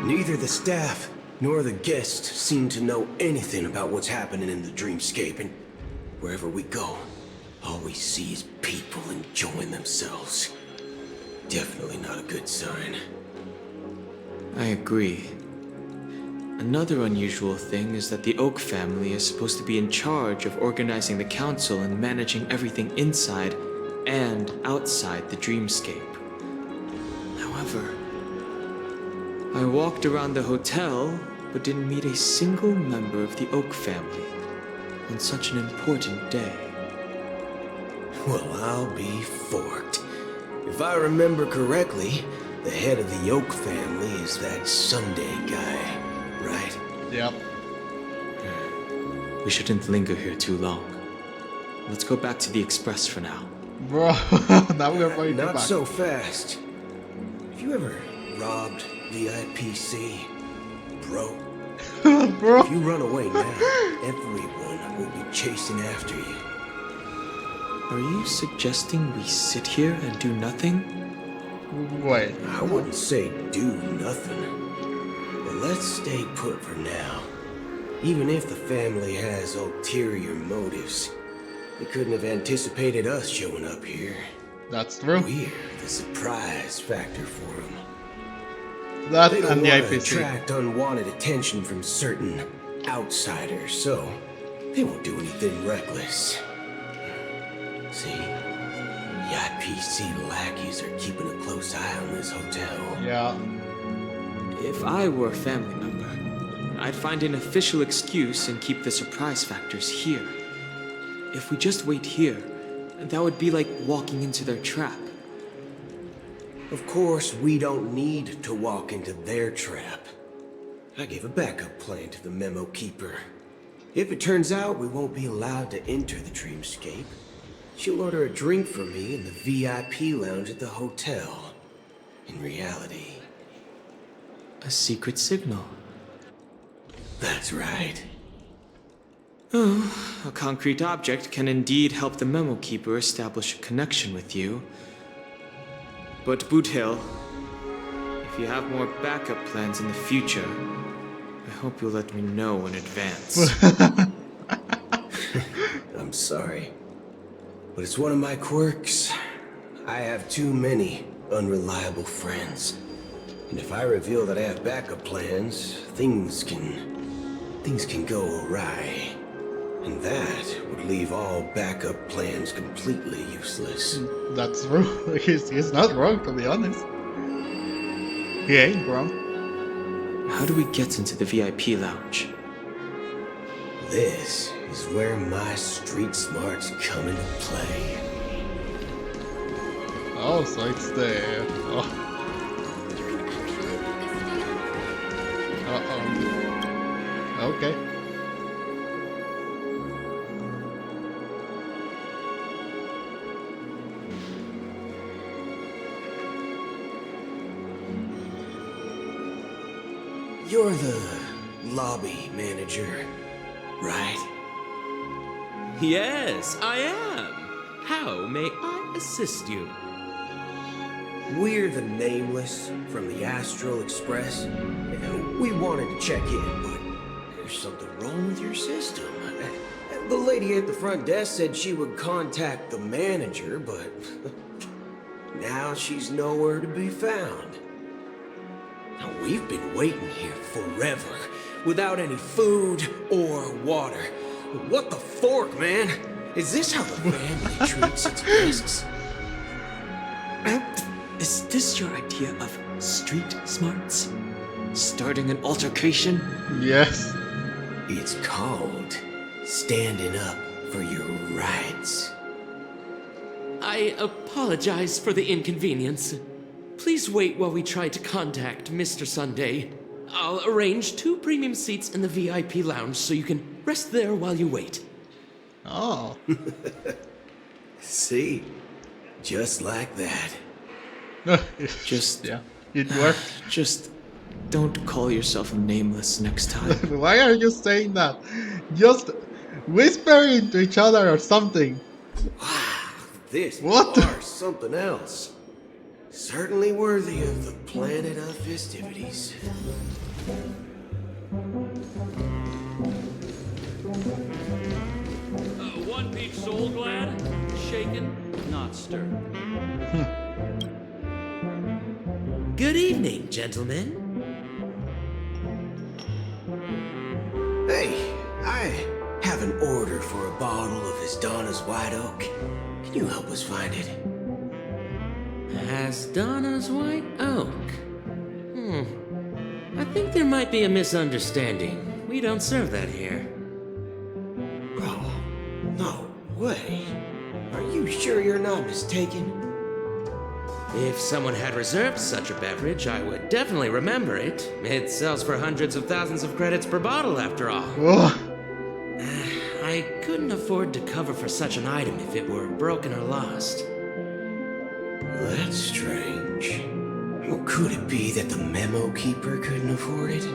Neither the staff nor the guests seem to know anything about what's happening in the dreamscape, and wherever we go, all we see is people enjoying themselves. Definitely not a good sign. I agree. Another unusual thing is that the Oak family is supposed to be in charge of organizing the council and managing everything inside and outside the dreamscape. However, I walked around the hotel but didn't meet a single member of the Oak family on such an important day. Well, I'll be forked. If I remember correctly, the head of the Oak family is that Sunday guy, right? Yep. We shouldn't linger here too long. Let's go back to the Express for now. Bro, now we're going Not back. so fast. Have you ever robbed the IPC, bro? Bro. If you run away now, everyone will be chasing after you. Are you suggesting we sit here and do nothing? Wait. I wouldn't say do nothing. But let's stay put for now. Even if the family has ulterior motives, they couldn't have anticipated us showing up here. That's true. We're the surprise factor for them. That They don't and the want to IPC. attract unwanted attention from certain outsiders, so they won't do anything reckless. See, the IPC lackeys are keeping a close eye on this hotel. Yeah. If I were a family member, I'd find an official excuse and keep the surprise factors here. If we just wait here, that would be like walking into their trap. Of course, we don't need to walk into their trap. I gave a backup plan to the memo keeper. If it turns out we won't be allowed to enter the dreamscape, she'll order a drink for me in the VIP lounge at the hotel. In reality... A secret signal. That's right. Oh, a concrete object can indeed help the memo keeper establish a connection with you. But Boot Hill, if you have more backup plans in the future, I hope you'll let me know in advance. I'm sorry, but it's one of my quirks. I have too many unreliable friends. And if I reveal that I have backup plans, things can go awry. And that would leave all backup plans completely useless. That's true. He's not wrong, to be honest. He ain't wrong. How do we get into the VIP lounge? This is where my street smarts come into play. Oh, so it's there. Oh. Uh-oh. Okay. You're the lobby manager, right? Yes, I am. How may I assist you? We're the Nameless from the Astral Express. We wanted to check in, but there's something wrong with your system. The lady at the front desk said she would contact the manager, but now she's nowhere to be found. Now, we've been waiting here forever, without any food or water. What the fork, man? Is this how the family treats its guests? Is this your idea of street smarts? Starting an altercation? Yes. It's called standing up for your rights. I apologize for the inconvenience. Please wait while we try to contact Mr. Sunday. I'll arrange 2 premium seats in the VIP lounge so you can rest there while you wait. Oh. See? Just like that. Just... yeah, it worked. Just don't call yourself Nameless next time. Why are you saying that? Just whisper into each other or something. This What? bar is something else. Certainly worthy of the planet of festivities. One peach soul glad, shaken, not stirred. Good evening, gentlemen. Hey, I have an order for a bottle of His Donna's White Oak. Can you help us find it? Donna's White Oak. I think there might be a misunderstanding. We don't serve that here. Oh, no way. Are you sure you're not mistaken? If someone had reserved such a beverage, I would definitely remember it. It sells for hundreds of thousands of credits per bottle, after all. I couldn't afford to cover for such an item if it were broken or lost. That's strange. Well, could it be that the memo keeper couldn't afford it?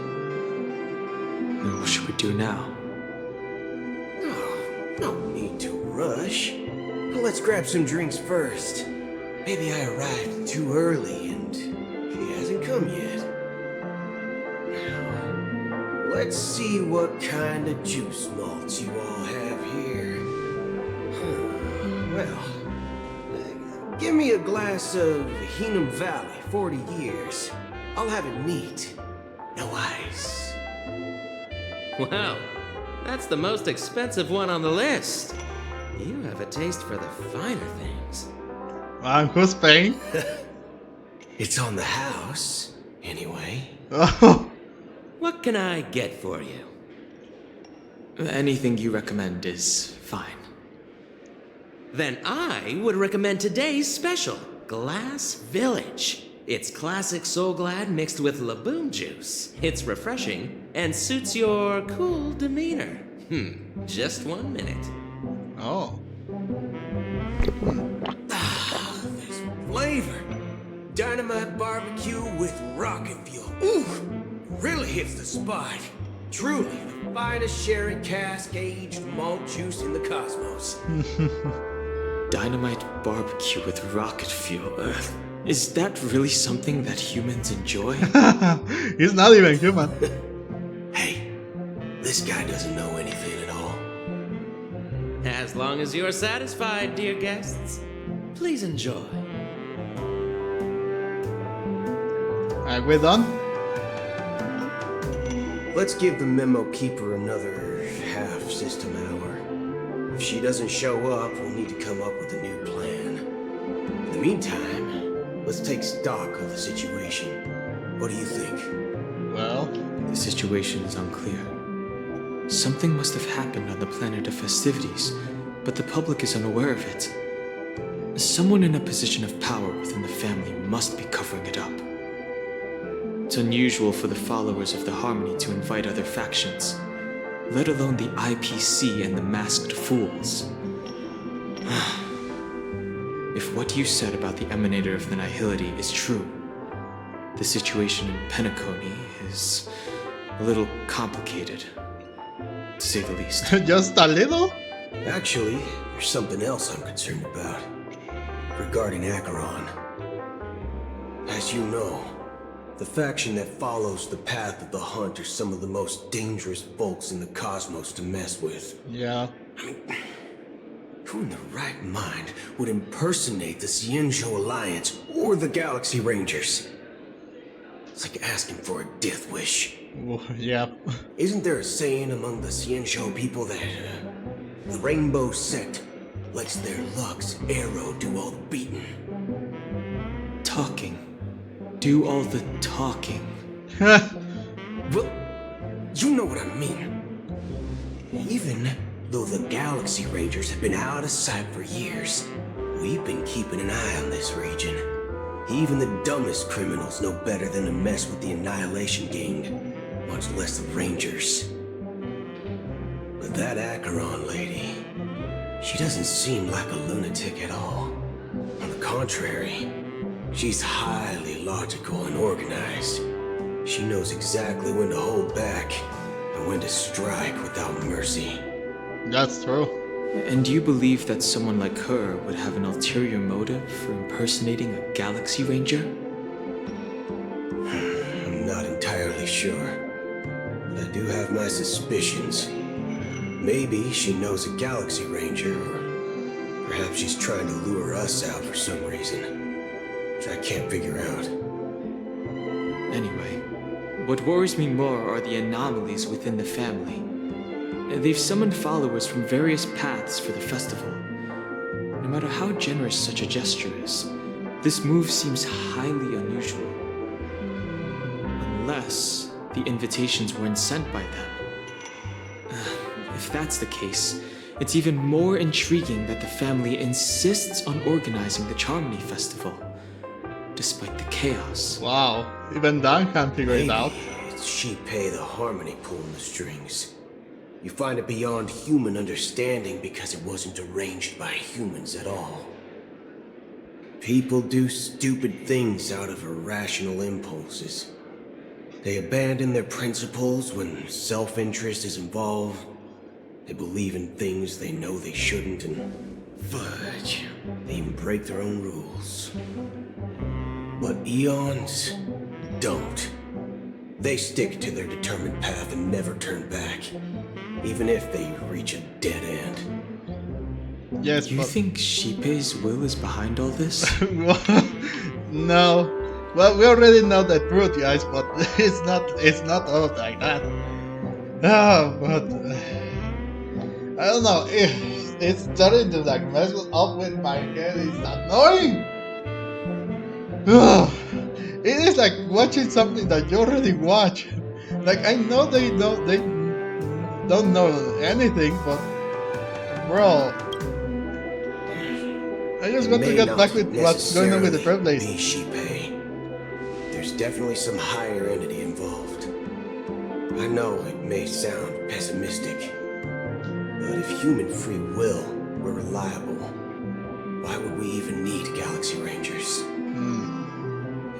What should we do now? Oh, no need to rush. Well, let's grab some drinks first. Maybe I arrived too early and he hasn't come yet. Now, let's see what kind of juice malts you all have here. Well, give me me a glass of Hingham Valley, 40 years. I'll have it neat. No ice. Wow, that's the most expensive one on the list. You have a taste for the finer things. Who's paying? It's on the house, anyway. What can I get for you? Anything you recommend is fine. Then I would recommend today's special, Glass Village. It's classic Soul Glad mixed with Laboon juice. It's refreshing and suits your cool demeanor. Just 1 minute. Oh. This flavor. Dynamite barbecue with rocket fuel. Ooh, really hits the spot. Truly the finest sherry cask aged malt juice in the cosmos. Dynamite barbecue with rocket fuel. Is that really something that humans enjoy? He's not even human. Hey, this guy doesn't know anything at all. As long as you're satisfied, dear guests, please enjoy. Alright, we're done? Let's give the memo keeper another half system hour. If she doesn't show up, we'll need to come up with a new plan. In the meantime, let's take stock of the situation. What do you think? Well, the situation is unclear. Something must have happened on the planet of festivities, but the public is unaware of it. Someone in a position of power within the family must be covering it up. It's unusual for the followers of the Harmony to invite other factions, let alone the IPC and the Masked Fools. If what you said about the Emanator of the Nihility is true, the situation in Penacony is a little complicated, to say the least. Just a little? Actually, there's something else I'm concerned about. Regarding Acheron. As you know, the faction that follows the path of the hunt are some of the most dangerous folks in the cosmos to mess with. Yeah. I mean, who in their right mind would impersonate the Xianzhou Alliance or the Galaxy Rangers? It's like asking for a death wish. Yeah. Isn't there a saying among the Xianzhou people that the Rainbow Sect lets their Lux arrow do all the beating? Talking. Do all the talking. Well, you know what I mean. Even though the Galaxy Rangers have been out of sight for years, we've been keeping an eye on this region. Even the dumbest criminals know better than to mess with the Annihilation Gang, much less the Rangers. But that Acheron lady, she doesn't seem like a lunatic at all. On the contrary, she's highly logical and organized. She knows exactly when to hold back and when to strike without mercy. That's true. And do you believe that someone like her would have an ulterior motive for impersonating a Galaxy Ranger? I'm not entirely sure, but I do have my suspicions. Maybe she knows a Galaxy Ranger, or perhaps she's trying to lure us out for some reason, which I can't figure out. Anyway, what worries me more are the anomalies within the family. They've summoned followers from various paths for the festival. No matter how generous such a gesture is, this move seems highly unusual. Unless the invitations weren't sent by them. If that's the case, it's even more intriguing that the family insists on organizing the Charmony Festival, despite the chaos. Wow, even Dan can't figure it out. It's Shipei the Harmony pulling the strings. You find it beyond human understanding because it wasn't arranged by humans at all. People do stupid things out of irrational impulses. They abandon their principles when self-interest is involved. They believe in things they know they shouldn't, and fudge. They even break their own rules. But eons don't. They stick to their determined path and never turn back, even if they reach a dead end. Yes, You but... think Shippei's will is behind all this? No. Well, we already know the truth, guys, but it's not all like that. Oh, but I don't know. It's starting to like mess up with my head. It's annoying. It is like watching something that you already watch. Like I know they don't know anything, but bro, I just want to get back with what's going on with the Trailblazers. There's definitely some higher entity involved. I know it may sound pessimistic, but if human free will were reliable, why would we even need Galaxy Rangers?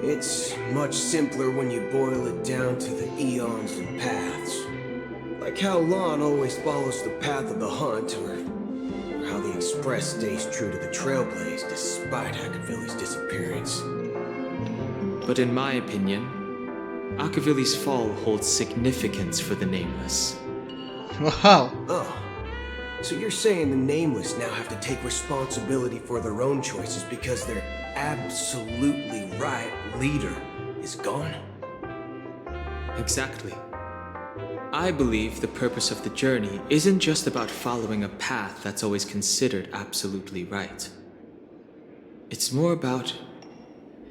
It's much simpler when you boil it down to the eons and paths. Like how Lon always follows the path of the hunt, or how the Express stays true to the Trailblaze despite Akavilli's disappearance. But in my opinion, Akavilli's fall holds significance for the Nameless. Wow. Oh, so you're saying the Nameless now have to take responsibility for their own choices because their absolutely right leader is gone? Exactly. I believe the purpose of the journey isn't just about following a path that's always considered absolutely right. It's more about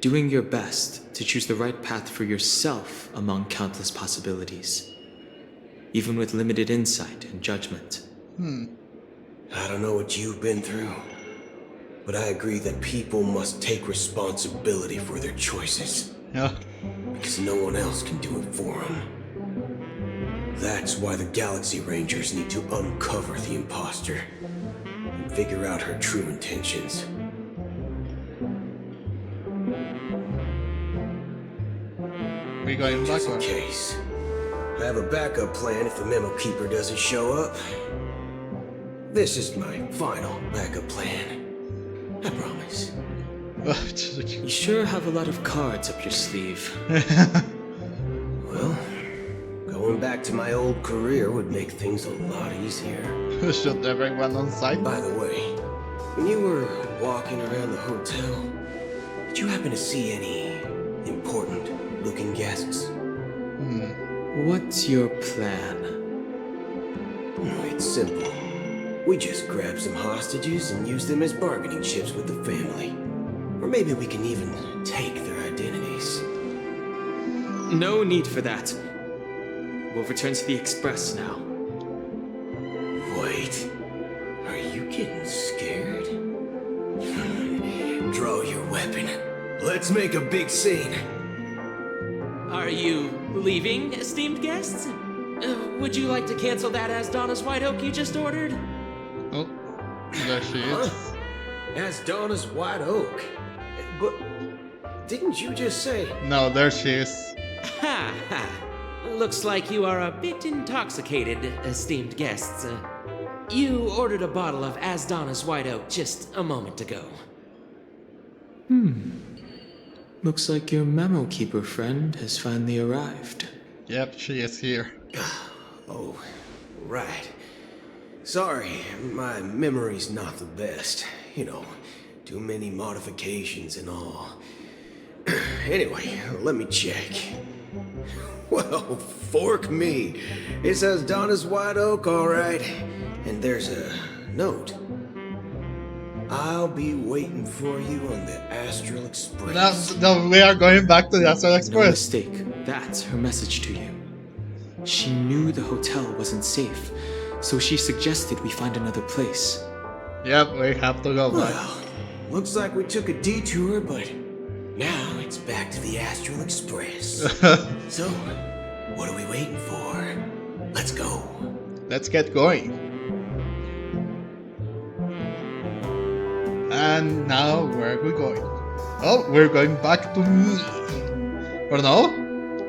doing your best to choose the right path for yourself among countless possibilities, even with limited insight and judgment. I don't know what you've been through, but I agree that people must take responsibility for their choices. Yeah. Because no one else can do it for them. That's why the Galaxy Rangers need to uncover the imposter and figure out her true intentions. We going Just in backward. case, I have a backup plan if the Memo Keeper doesn't show up. This is my final backup plan. I promise. You sure have a lot of cards up your sleeve. Well, going back to my old career would make things a lot easier. Should everyone on site? By the way, when you were walking around the hotel, did you happen to see any important looking guests? What's your plan? It's simple. We just grab some hostages and use them as bargaining chips with the family. Or maybe we can even take their identities. No need for that. We'll return to the Express now. Wait, are you getting scared? Draw your weapon. Let's make a big scene. Are you leaving, esteemed guests? Would you like to cancel that as Donna's White Oak you just ordered? Oh, there she is. As Donna's White Oak. But didn't you just say? No, there she is. Ha ha. Looks like you are a bit intoxicated, esteemed guests. You ordered a bottle of As Donna's White Oak just a moment ago. Looks like your Memo Keeper friend has finally arrived. Yep, she is here. Oh, right. Sorry, my memory's not the best. You know, too many modifications and all. Anyway, let me check. Well, fork me. It says Donna's White Oak, all right. And there's a note. I'll be waiting for you on the Astral Express. No, we are going back to the Astral No Express. mistake. That's her message to you. She knew the hotel wasn't safe, so she suggested we find another place. Yep, we have to go back. Well, looks like we took a detour, but now it's back to the Astral Express. So, what are we waiting for? Let's go. Let's get going. And now, where are we going? Oh, we're going back to me. Or no?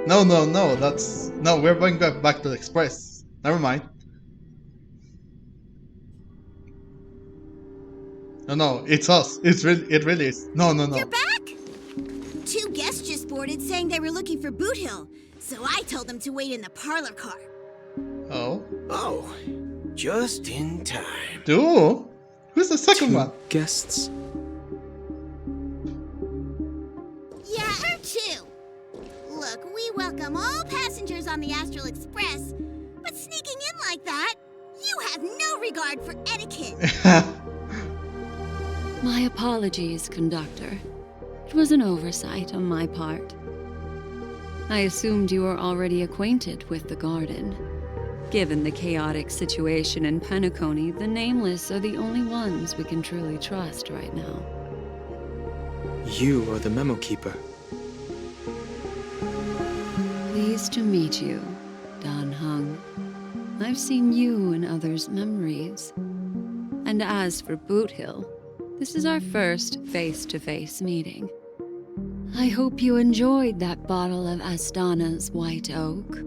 No, that's... No, we're going back to the Express. Never mind. No, it's us. It really is. No. You're back? 2 guests just boarded saying they were looking for Boot Hill, so I told them to wait in the parlor car. Oh? Oh, just in time. Do? Who's the second Two one? guests? Yeah, her too. Look, we welcome all passengers on the Astral Express, but sneaking in like that, you have no regard for etiquette. My apologies, conductor. It was an oversight on my part. I assumed you were already acquainted with the garden. Given the chaotic situation in Penacony, the Nameless are the only ones we can truly trust right now. You are the memo keeper. Pleased to meet you, Dan Hung. I've seen you in others' memories. And as for Boot Hill, this is our first face-to-face meeting. I hope you enjoyed that bottle of Astana's White Oak.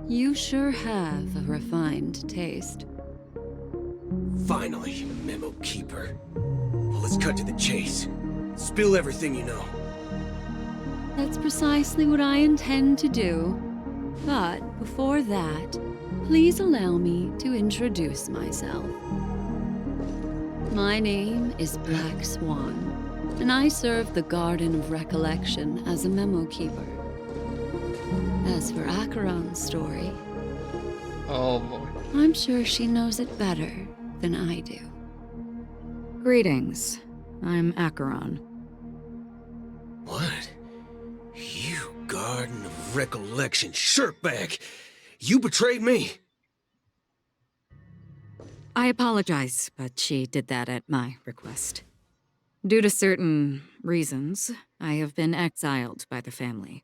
You sure have a refined taste. Finally, memo keeper. Well, let's cut to the chase. Spill everything you know. That's precisely what I intend to do. But before that, please allow me to introduce myself. My name is Black Swan, and I serve the Garden of Recollection as a memo keeper. As for Acheron's story, Oh boy. I'm sure she knows it better than I do. Greetings. I'm Acheron. What? You Garden of Recollection shirtbag! You betrayed me! I apologize, but she did that at my request. Due to certain reasons, I have been exiled by the family.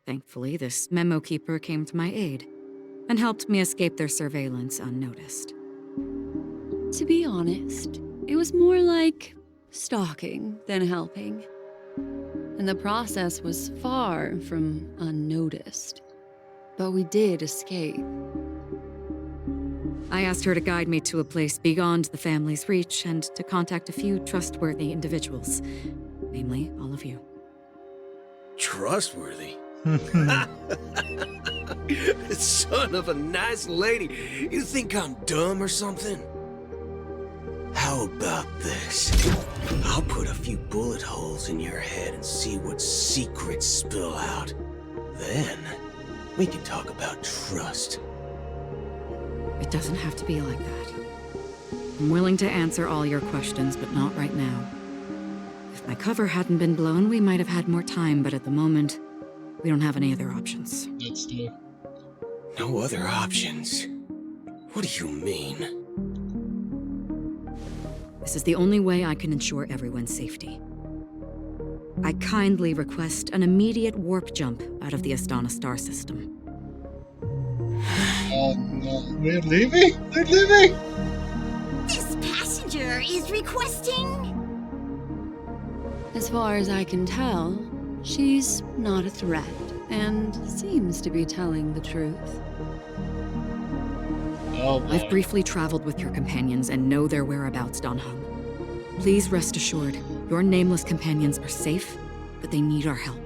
Thankfully, this memo keeper came to my aid and helped me escape their surveillance unnoticed. To be honest, it was more like stalking than helping. And the process was far from unnoticed. But we did escape. I asked her to guide me to a place beyond the family's reach and to contact a few trustworthy individuals, namely all of you. Trustworthy? Son of a nice lady. You think I'm dumb or something? How about this? I'll put a few bullet holes in your head and see what secrets spill out. Then, we can talk about trust. It doesn't have to be like that. I'm willing to answer all your questions, but not right now. If my cover hadn't been blown, we might have had more time, but at the moment, we don't have any other options. That's true. No other options? What do you mean? This is the only way I can ensure everyone's safety. I kindly request an immediate warp jump out of the Astana star system. Oh no, we're leaving? They're leaving? This passenger is requesting... As far as I can tell, she's not a threat and seems to be telling the truth. Oh boy. I've briefly traveled with your companions and know their whereabouts, Dan Hung. Please rest assured, your nameless companions are safe, but they need our help.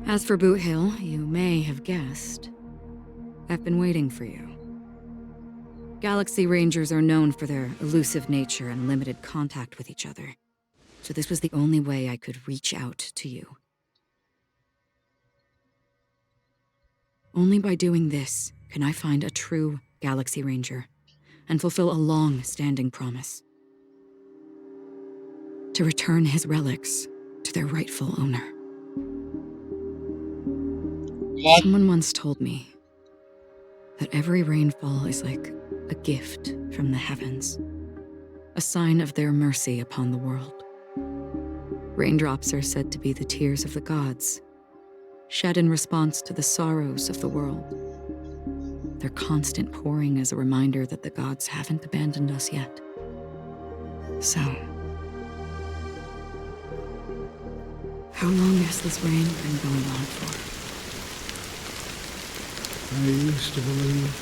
As for Boot Hill, you may have guessed, I've been waiting for you. Galaxy Rangers are known for their elusive nature and limited contact with each other, so this was the only way I could reach out to you. Only by doing this can I find a true Galaxy Ranger and fulfill a long-standing promise. To return his relics to their rightful owner. What? Someone once told me that every rainfall is like a gift from the heavens, a sign of their mercy upon the world. Raindrops are said to be the tears of the gods, shed in response to the sorrows of the world. Their constant pouring is a reminder that the gods haven't abandoned us yet. So, how long has this rain been going on for? I used to believe,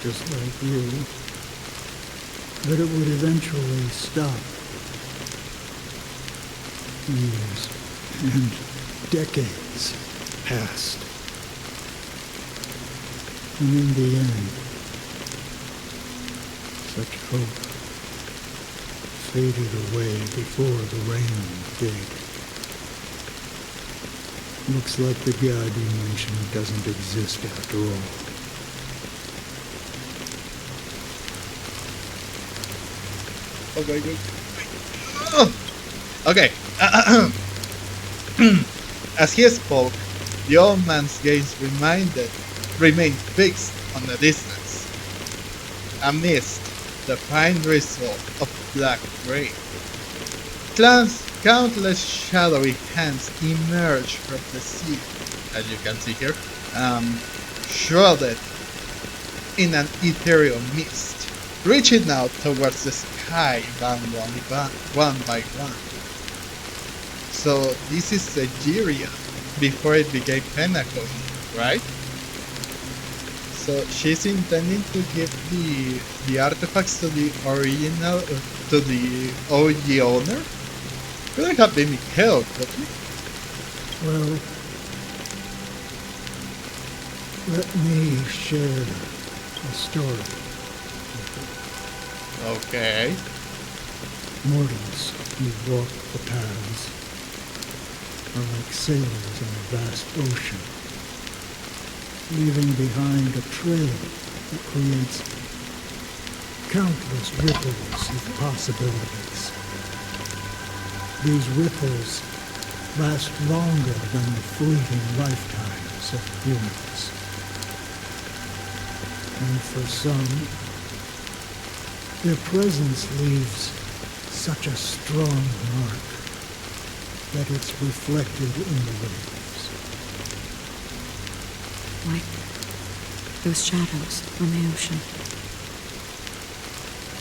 just like you, that it would eventually stop. Years and decades passed. And in the end, such hope faded away before the rain did. Looks like the god you mentioned doesn't exist after all. Okay. As he spoke, the old man's gaze remained fixed on the distance, amidst the fine drizzle of black rain. Countless shadowy hands emerge from the sea, as you can see here, shrouded in an ethereal mist, reaching out towards the sky one by one. So this is Egeria before it became Penacony, right? So she's intending to give the artifacts to the original, to the OG owner? Could have been killed, could he? Well, let me share a story. Okay. Mortals who walk the paths are like sailors on a vast ocean, leaving behind a trail that creates countless ripples of possibilities. These ripples last longer than the fleeting lifetimes of humans. And for some, their presence leaves such a strong mark that it's reflected in the waves. Like those shadows on the ocean.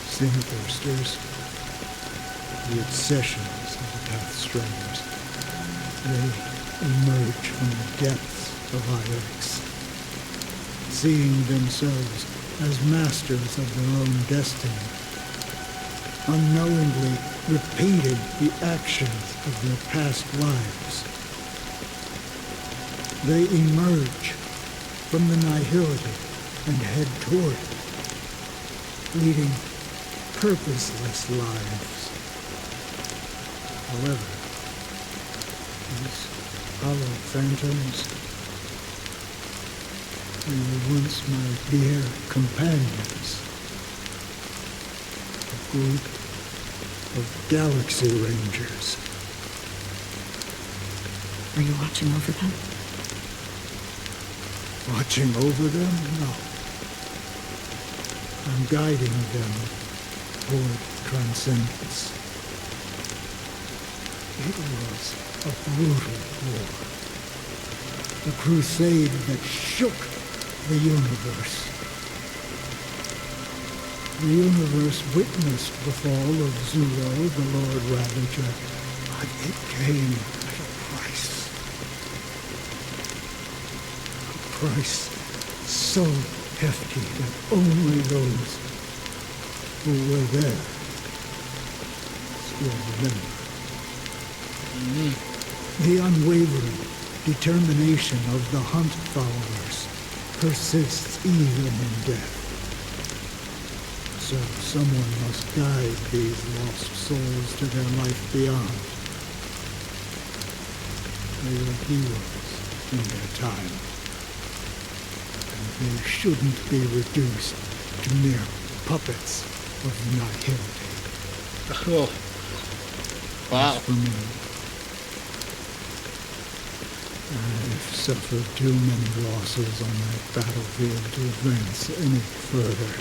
Sinthirsters, the obsessions of the Pathstrayers, they emerge from the depths of Iox, seeing themselves as masters of their own destiny, unknowingly repeating the actions of their past lives. They emerge from the nihility and head toward it, leading purposeless lives. However, these hollow phantoms, they were once my dear companions. A group of Galaxy Rangers. Are you watching over them? Watching over them? No. I'm guiding them toward transcendence. It was a brutal war. A crusade that shook the universe. The universe witnessed the fall of Zuro, the Lord Ravager, but it came at a price. A price so hefty that only those who were there still remember. The unwavering determination of the Hunt followers persists even in death. So someone must guide these lost souls to their life beyond. They were heroes in their time. And they shouldn't be reduced to mere puppets of nihility. Oh. Wow. As for me, I've suffered too many losses on that battlefield to advance any further.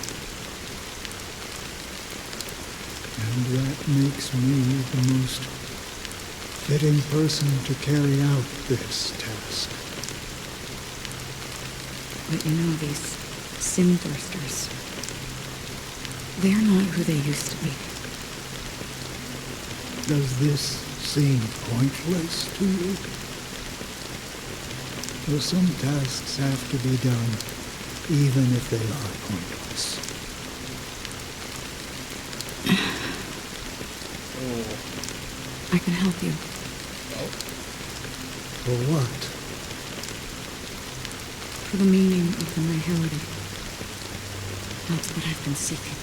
And that makes me the most fitting person to carry out this task. But you know, these Sinthirsters, they're not who they used to be. Does this seem pointless to you? Well, some tasks have to be done, even if they are pointless. I can help you. For what? For the meaning of the nihility. That's what I've been seeking.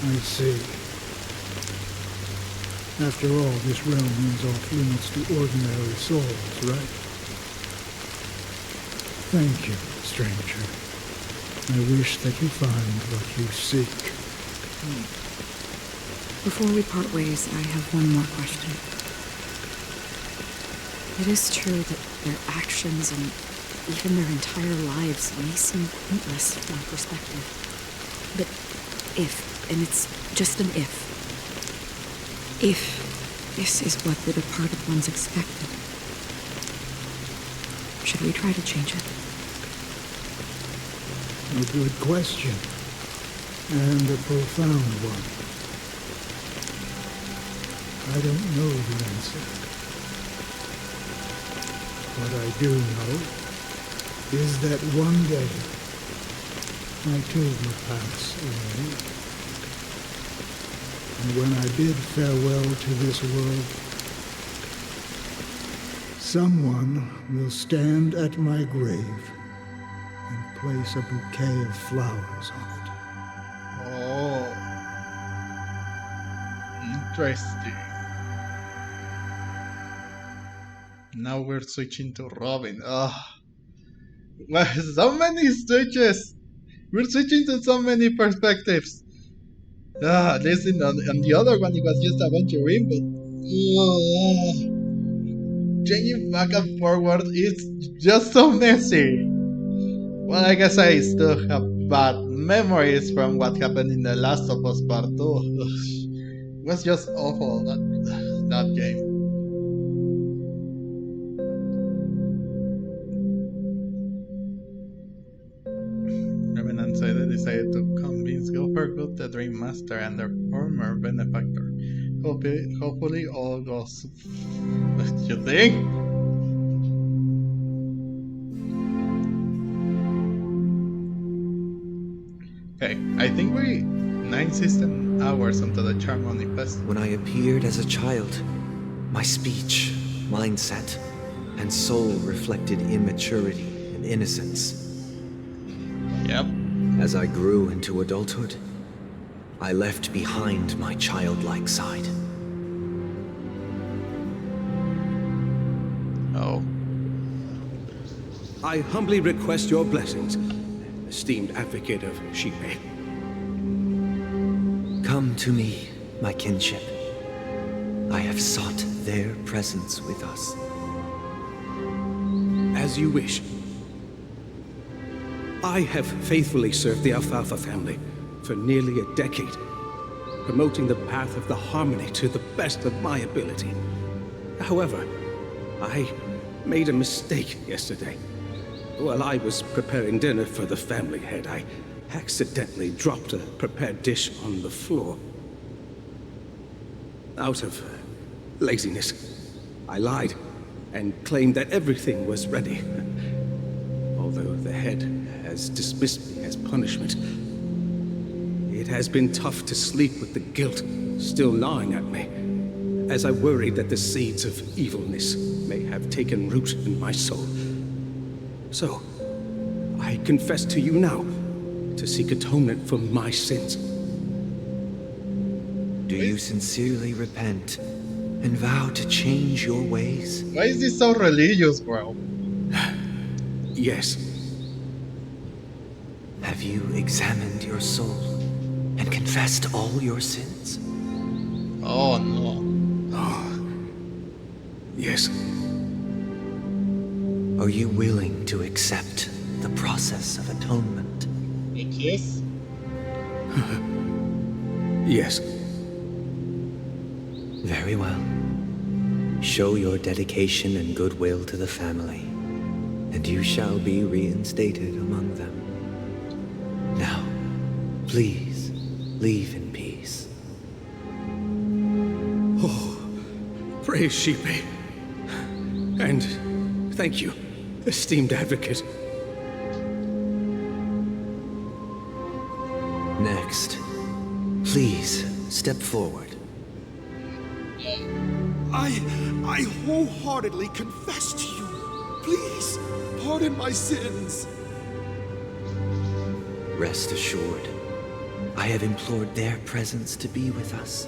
I see. After all, this realm is off limits to ordinary souls, right? Thank you, stranger. I wish that you find what you seek. Before we part ways, I have one more question. It is true that their actions and even their entire lives may seem pointless from our perspective. But if, and it's just an if this is what the departed ones expected, should we try to change it? A good question, and a profound one. I don't know the answer. What I do know is that one day I too will pass away. And when I bid farewell to this world, someone will stand at my grave and place a bouquet of flowers on it. Oh. Interesting. Now we're switching to Robin. Well, so many switches. We're switching to so many perspectives. At least on the other one it was just aventuring, but changing back and forward is just so messy. Well, I guess I still have bad memories from what happened in The Last of Us Part 2. It was just awful, that game. Revenant said they decided to convince Gopher Good, the Dream Master, and their former benefactor. Hopefully all goes... You think? Okay, I think we 9 system hours into the Charmony Fest. When I appeared as a child, my speech, mindset, and soul reflected immaturity and innocence. Yep. As I grew into adulthood, I left behind my childlike side. Oh. I humbly request your blessings, esteemed advocate of Shipe. Come to me, my kinship. I have sought their presence with us. As you wish. I have faithfully served the Alfalfa family for nearly a decade, promoting the path of the harmony to the best of my ability. However, I made a mistake yesterday. While I was preparing dinner for the family head, I accidentally dropped a prepared dish on the floor. Out of laziness, I lied and claimed that everything was ready. Although the head has dismissed me as punishment, it has been tough to sleep with the guilt still gnawing at me, as I worry that the seeds of evilness may have taken root in my soul. So, I confess to you now to seek atonement for my sins. Do you sincerely repent and vow to change your ways? Why is this so religious, bro? Yes. Have you examined your soul and confessed all your sins? Oh no. Oh. Yes. Are you willing to accept the process of atonement? Yes. Yes. Very well. Show your dedication and goodwill to the family, and you shall be reinstated among them. Now, please, leave in peace. Oh, praise Shipe. And thank you, esteemed advocate. Next, please step forward. I wholeheartedly confess to you. Please, pardon my sins. Rest assured, I have implored their presence to be with us.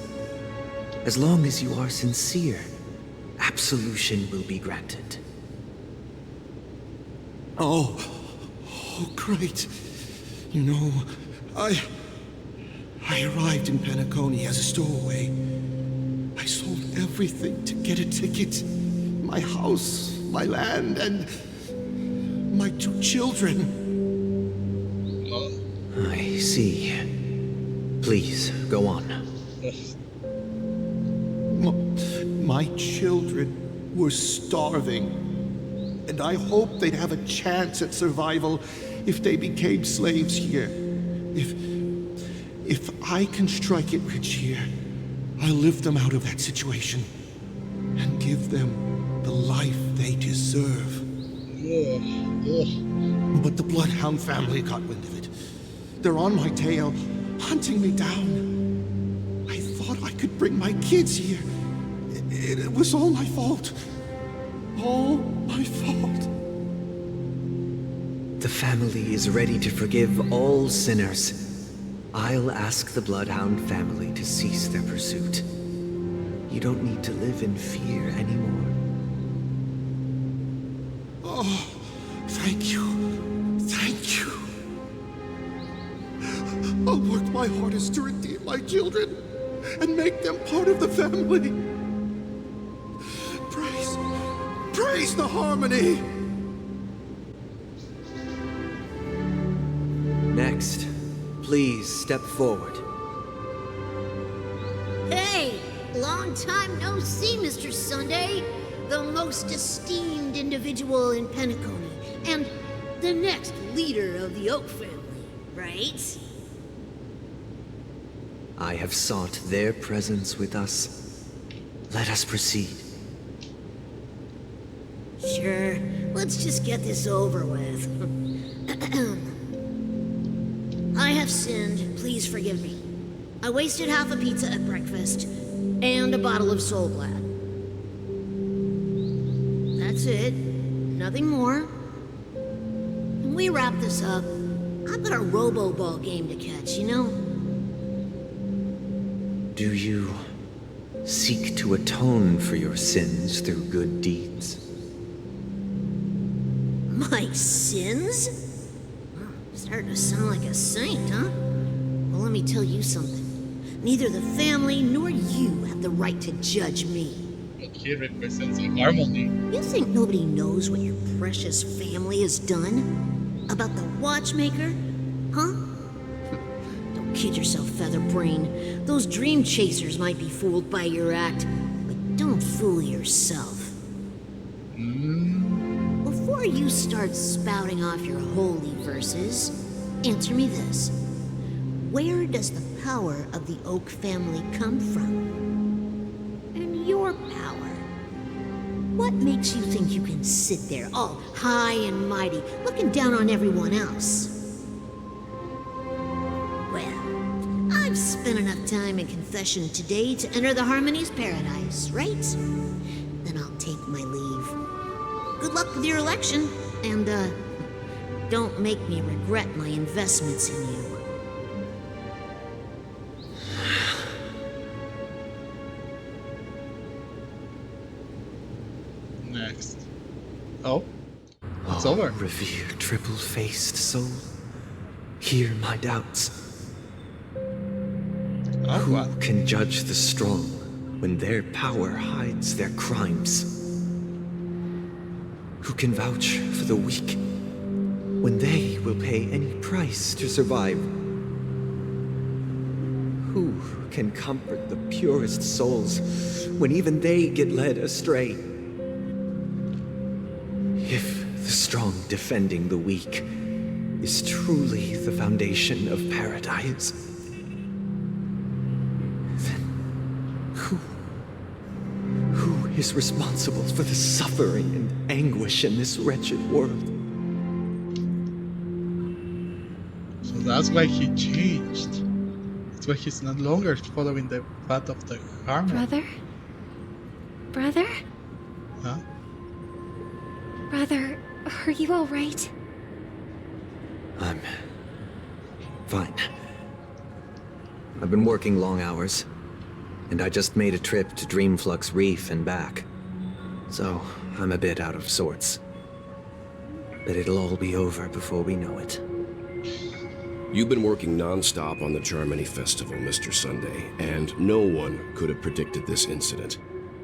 As long as you are sincere, absolution will be granted. Oh, great. You know, I arrived in Penacony as a stowaway. I sold everything to get a ticket. My house, my land, and my 2 children. I see. Please, go on. My children were starving, and I hoped they'd have a chance at survival if they became slaves here. If I can strike it rich here, I'll lift them out of that situation and give them the life they deserve. But the Bloodhound family got wind of it. They're on my tail, hunting me down. I thought I could bring my kids here. It was all my fault. All my fault. The family is ready to forgive all sinners. I'll ask the Bloodhound family to cease their pursuit. You don't need to live in fear anymore. Oh, thank you. Thank you. I'll work my hardest to redeem my children and make them part of the family. Praise the harmony! Next, please step forward. Hey! Long time no see, Mr. Sunday. The most esteemed individual in Penacony, and the next leader of the Oak family, right? I have sought their presence with us. Let us proceed. Sure, let's just get this over with. I have sinned, please forgive me. I wasted half a pizza at breakfast, and a bottle of Soul Glad. That's it, nothing more. When we wrap this up, I've got a robo-ball game to catch, you know? Do you seek to atone for your sins through good deeds? My sins? Starting to sound like a saint, huh? Well, let me tell you something. Neither the family nor you have the right to judge me. He represents harmony. You think nobody knows what your precious family has done? About the Watchmaker? Huh? Don't kid yourself, Featherbrain. Those dream chasers might be fooled by your act, but don't fool yourself. Before you start spouting off your holy verses, answer me this. Where does the power of the Oak family come from? And your power? What makes you think you can sit there all high and mighty, looking down on everyone else? Well, I've spent enough time in confession today to enter the Harmony's paradise, right? Then I'll take my leave. Good luck with your election, and, don't make me regret my investments in you. Next. Oh, it's Oh, over. revered triple-faced soul, hear my doubts. Who can judge the strong when their power hides their crimes? Who can vouch for the weak when they will pay any price to survive? Who can comfort the purest souls when even they get led astray? If the strong defending the weak is truly the foundation of paradise, then who is responsible for the suffering and anguish in this wretched world? So that's why he changed. That's why he's no longer following the path of the harmony. Brother? Brother? Huh? Brother, are you all right? I'm fine. I've been working long hours, and I just made a trip to Dreamflux Reef and back. So, I'm a bit out of sorts. But it'll all be over before we know it. You've been working non-stop on the Germany Festival, Mr. Sunday, and no one could have predicted this incident.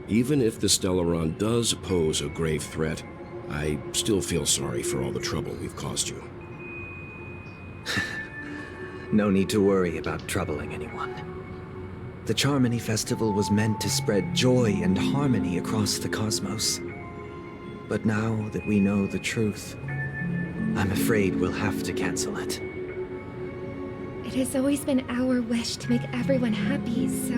Even if the Stellaron does pose a grave threat, I still feel sorry for all the trouble we've caused you. No need to worry about troubling anyone. The Charmony Festival was meant to spread joy and harmony across the cosmos. But now that we know the truth, I'm afraid we'll have to cancel it. It has always been our wish to make everyone happy, so...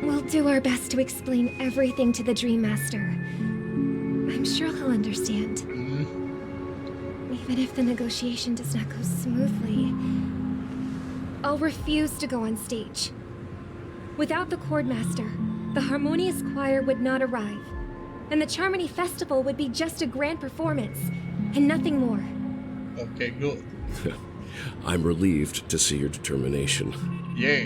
we'll do our best to explain everything to the Dream Master. I'm sure he'll understand. Even if the negotiation does not go smoothly, I'll refuse to go on stage. Without the Chord Master, the Harmonious Choir would not arrive, and the Charmony Festival would be just a grand performance, and nothing more. Okay, good. I'm relieved to see your determination. Yay.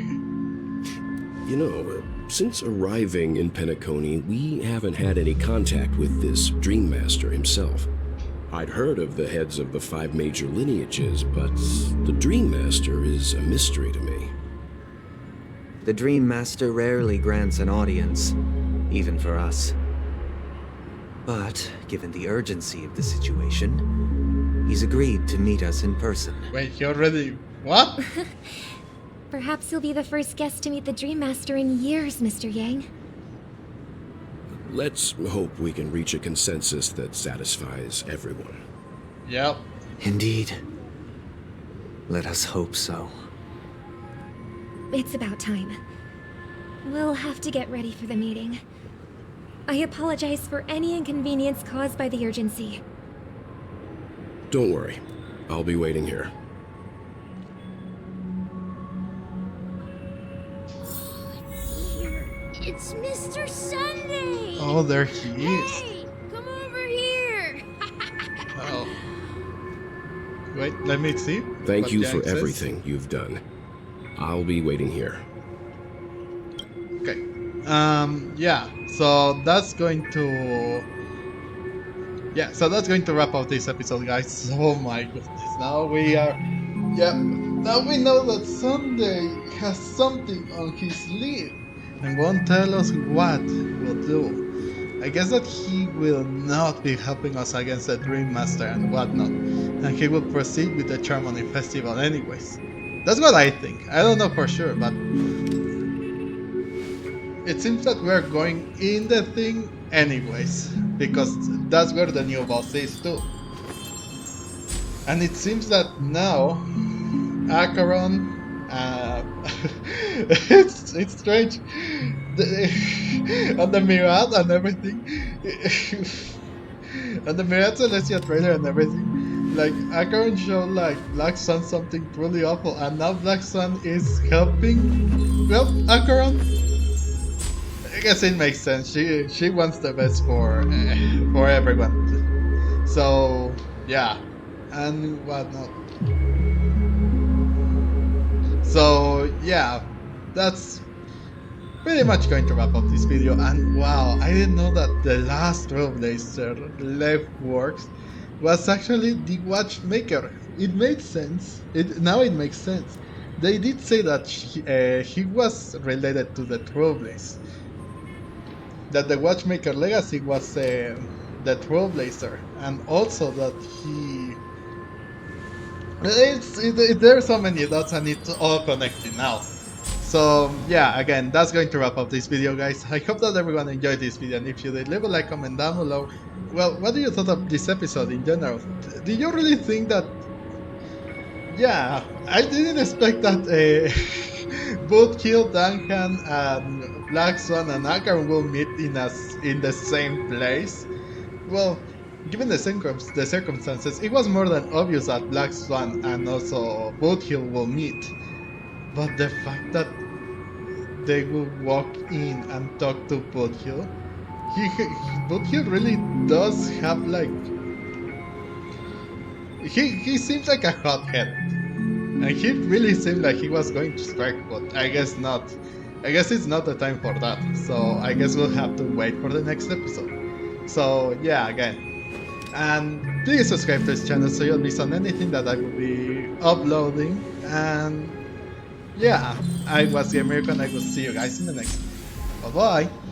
You know, since arriving in Penacony, we haven't had any contact with this Dream Master himself. I'd heard of the heads of the 5 major lineages, but the Dream Master is a mystery to me. The Dream Master rarely grants an audience, even for us. But, given the urgency of the situation, he's agreed to meet us in person. Wait, he already... what? Perhaps you'll be the first guest to meet the Dream Master in years, Mr. Yang. Let's hope we can reach a consensus that satisfies everyone. Yep. Indeed. Let us hope so. It's about time. We'll have to get ready for the meeting. I apologize for any inconvenience caused by the urgency. Don't worry. I'll be waiting here. It's Mr. Sunday! Oh, there he is. Hey, come over here! Oh. Wait, let me see. Thank you Yang for says. everything you've done. I'll be waiting here. Okay. Yeah, so that's going to... yeah, so that's going to wrap up this episode, guys. Oh my goodness. Now we are... yeah, now we know that Sunday has something on his sleeve and won't tell us what we'll do. I guess that he will not be helping us against the Dream Master and whatnot, and he will proceed with the Charmony Festival anyways. That's what I think. I don't know for sure, but it seems that we're going in the thing anyways, because that's where the new boss is too. And it seems that now Acheron, it's strange, and the Mirad and everything, and the Mirad Celestia trailer and everything, like Acheron showed like Black Sun something truly awful, and now Black Sun is helping Acheron. I guess it makes sense. She wants the best for everyone. So yeah, and whatnot. So yeah, that's pretty much going to wrap up this video. And wow, I didn't know that the last Trailblazer left works was actually the Watchmaker. It made sense. Now it makes sense. They did say that he was related to the Trailblazer. That the Watchmaker legacy was the Trailblazer, and also that he... there are so many dots and it's all connected now. So yeah, again, that's going to wrap up this video, guys. I hope that everyone enjoyed this video, and if you did, leave a like, comment down below. Well, what do you thought of this episode in general? Did you really think that... yeah, I didn't expect that Bootkill, Duncan, and Black Swan and Acheron will meet in the same place. Well, given the circumstances, it was more than obvious that Black Swan and also Bootkill will meet. But the fact that they will walk in and talk to Bootkill, Bootkill really does have like... he seems like a hothead. And he really seemed like he was going to strike, but I guess not. I guess it's not the time for that, so I guess we'll have to wait for the next episode. So yeah, again. And please subscribe to this channel so you don't miss on anything that I will be uploading. And yeah, I was Gamer, and I will see you guys in the next one. Bye bye!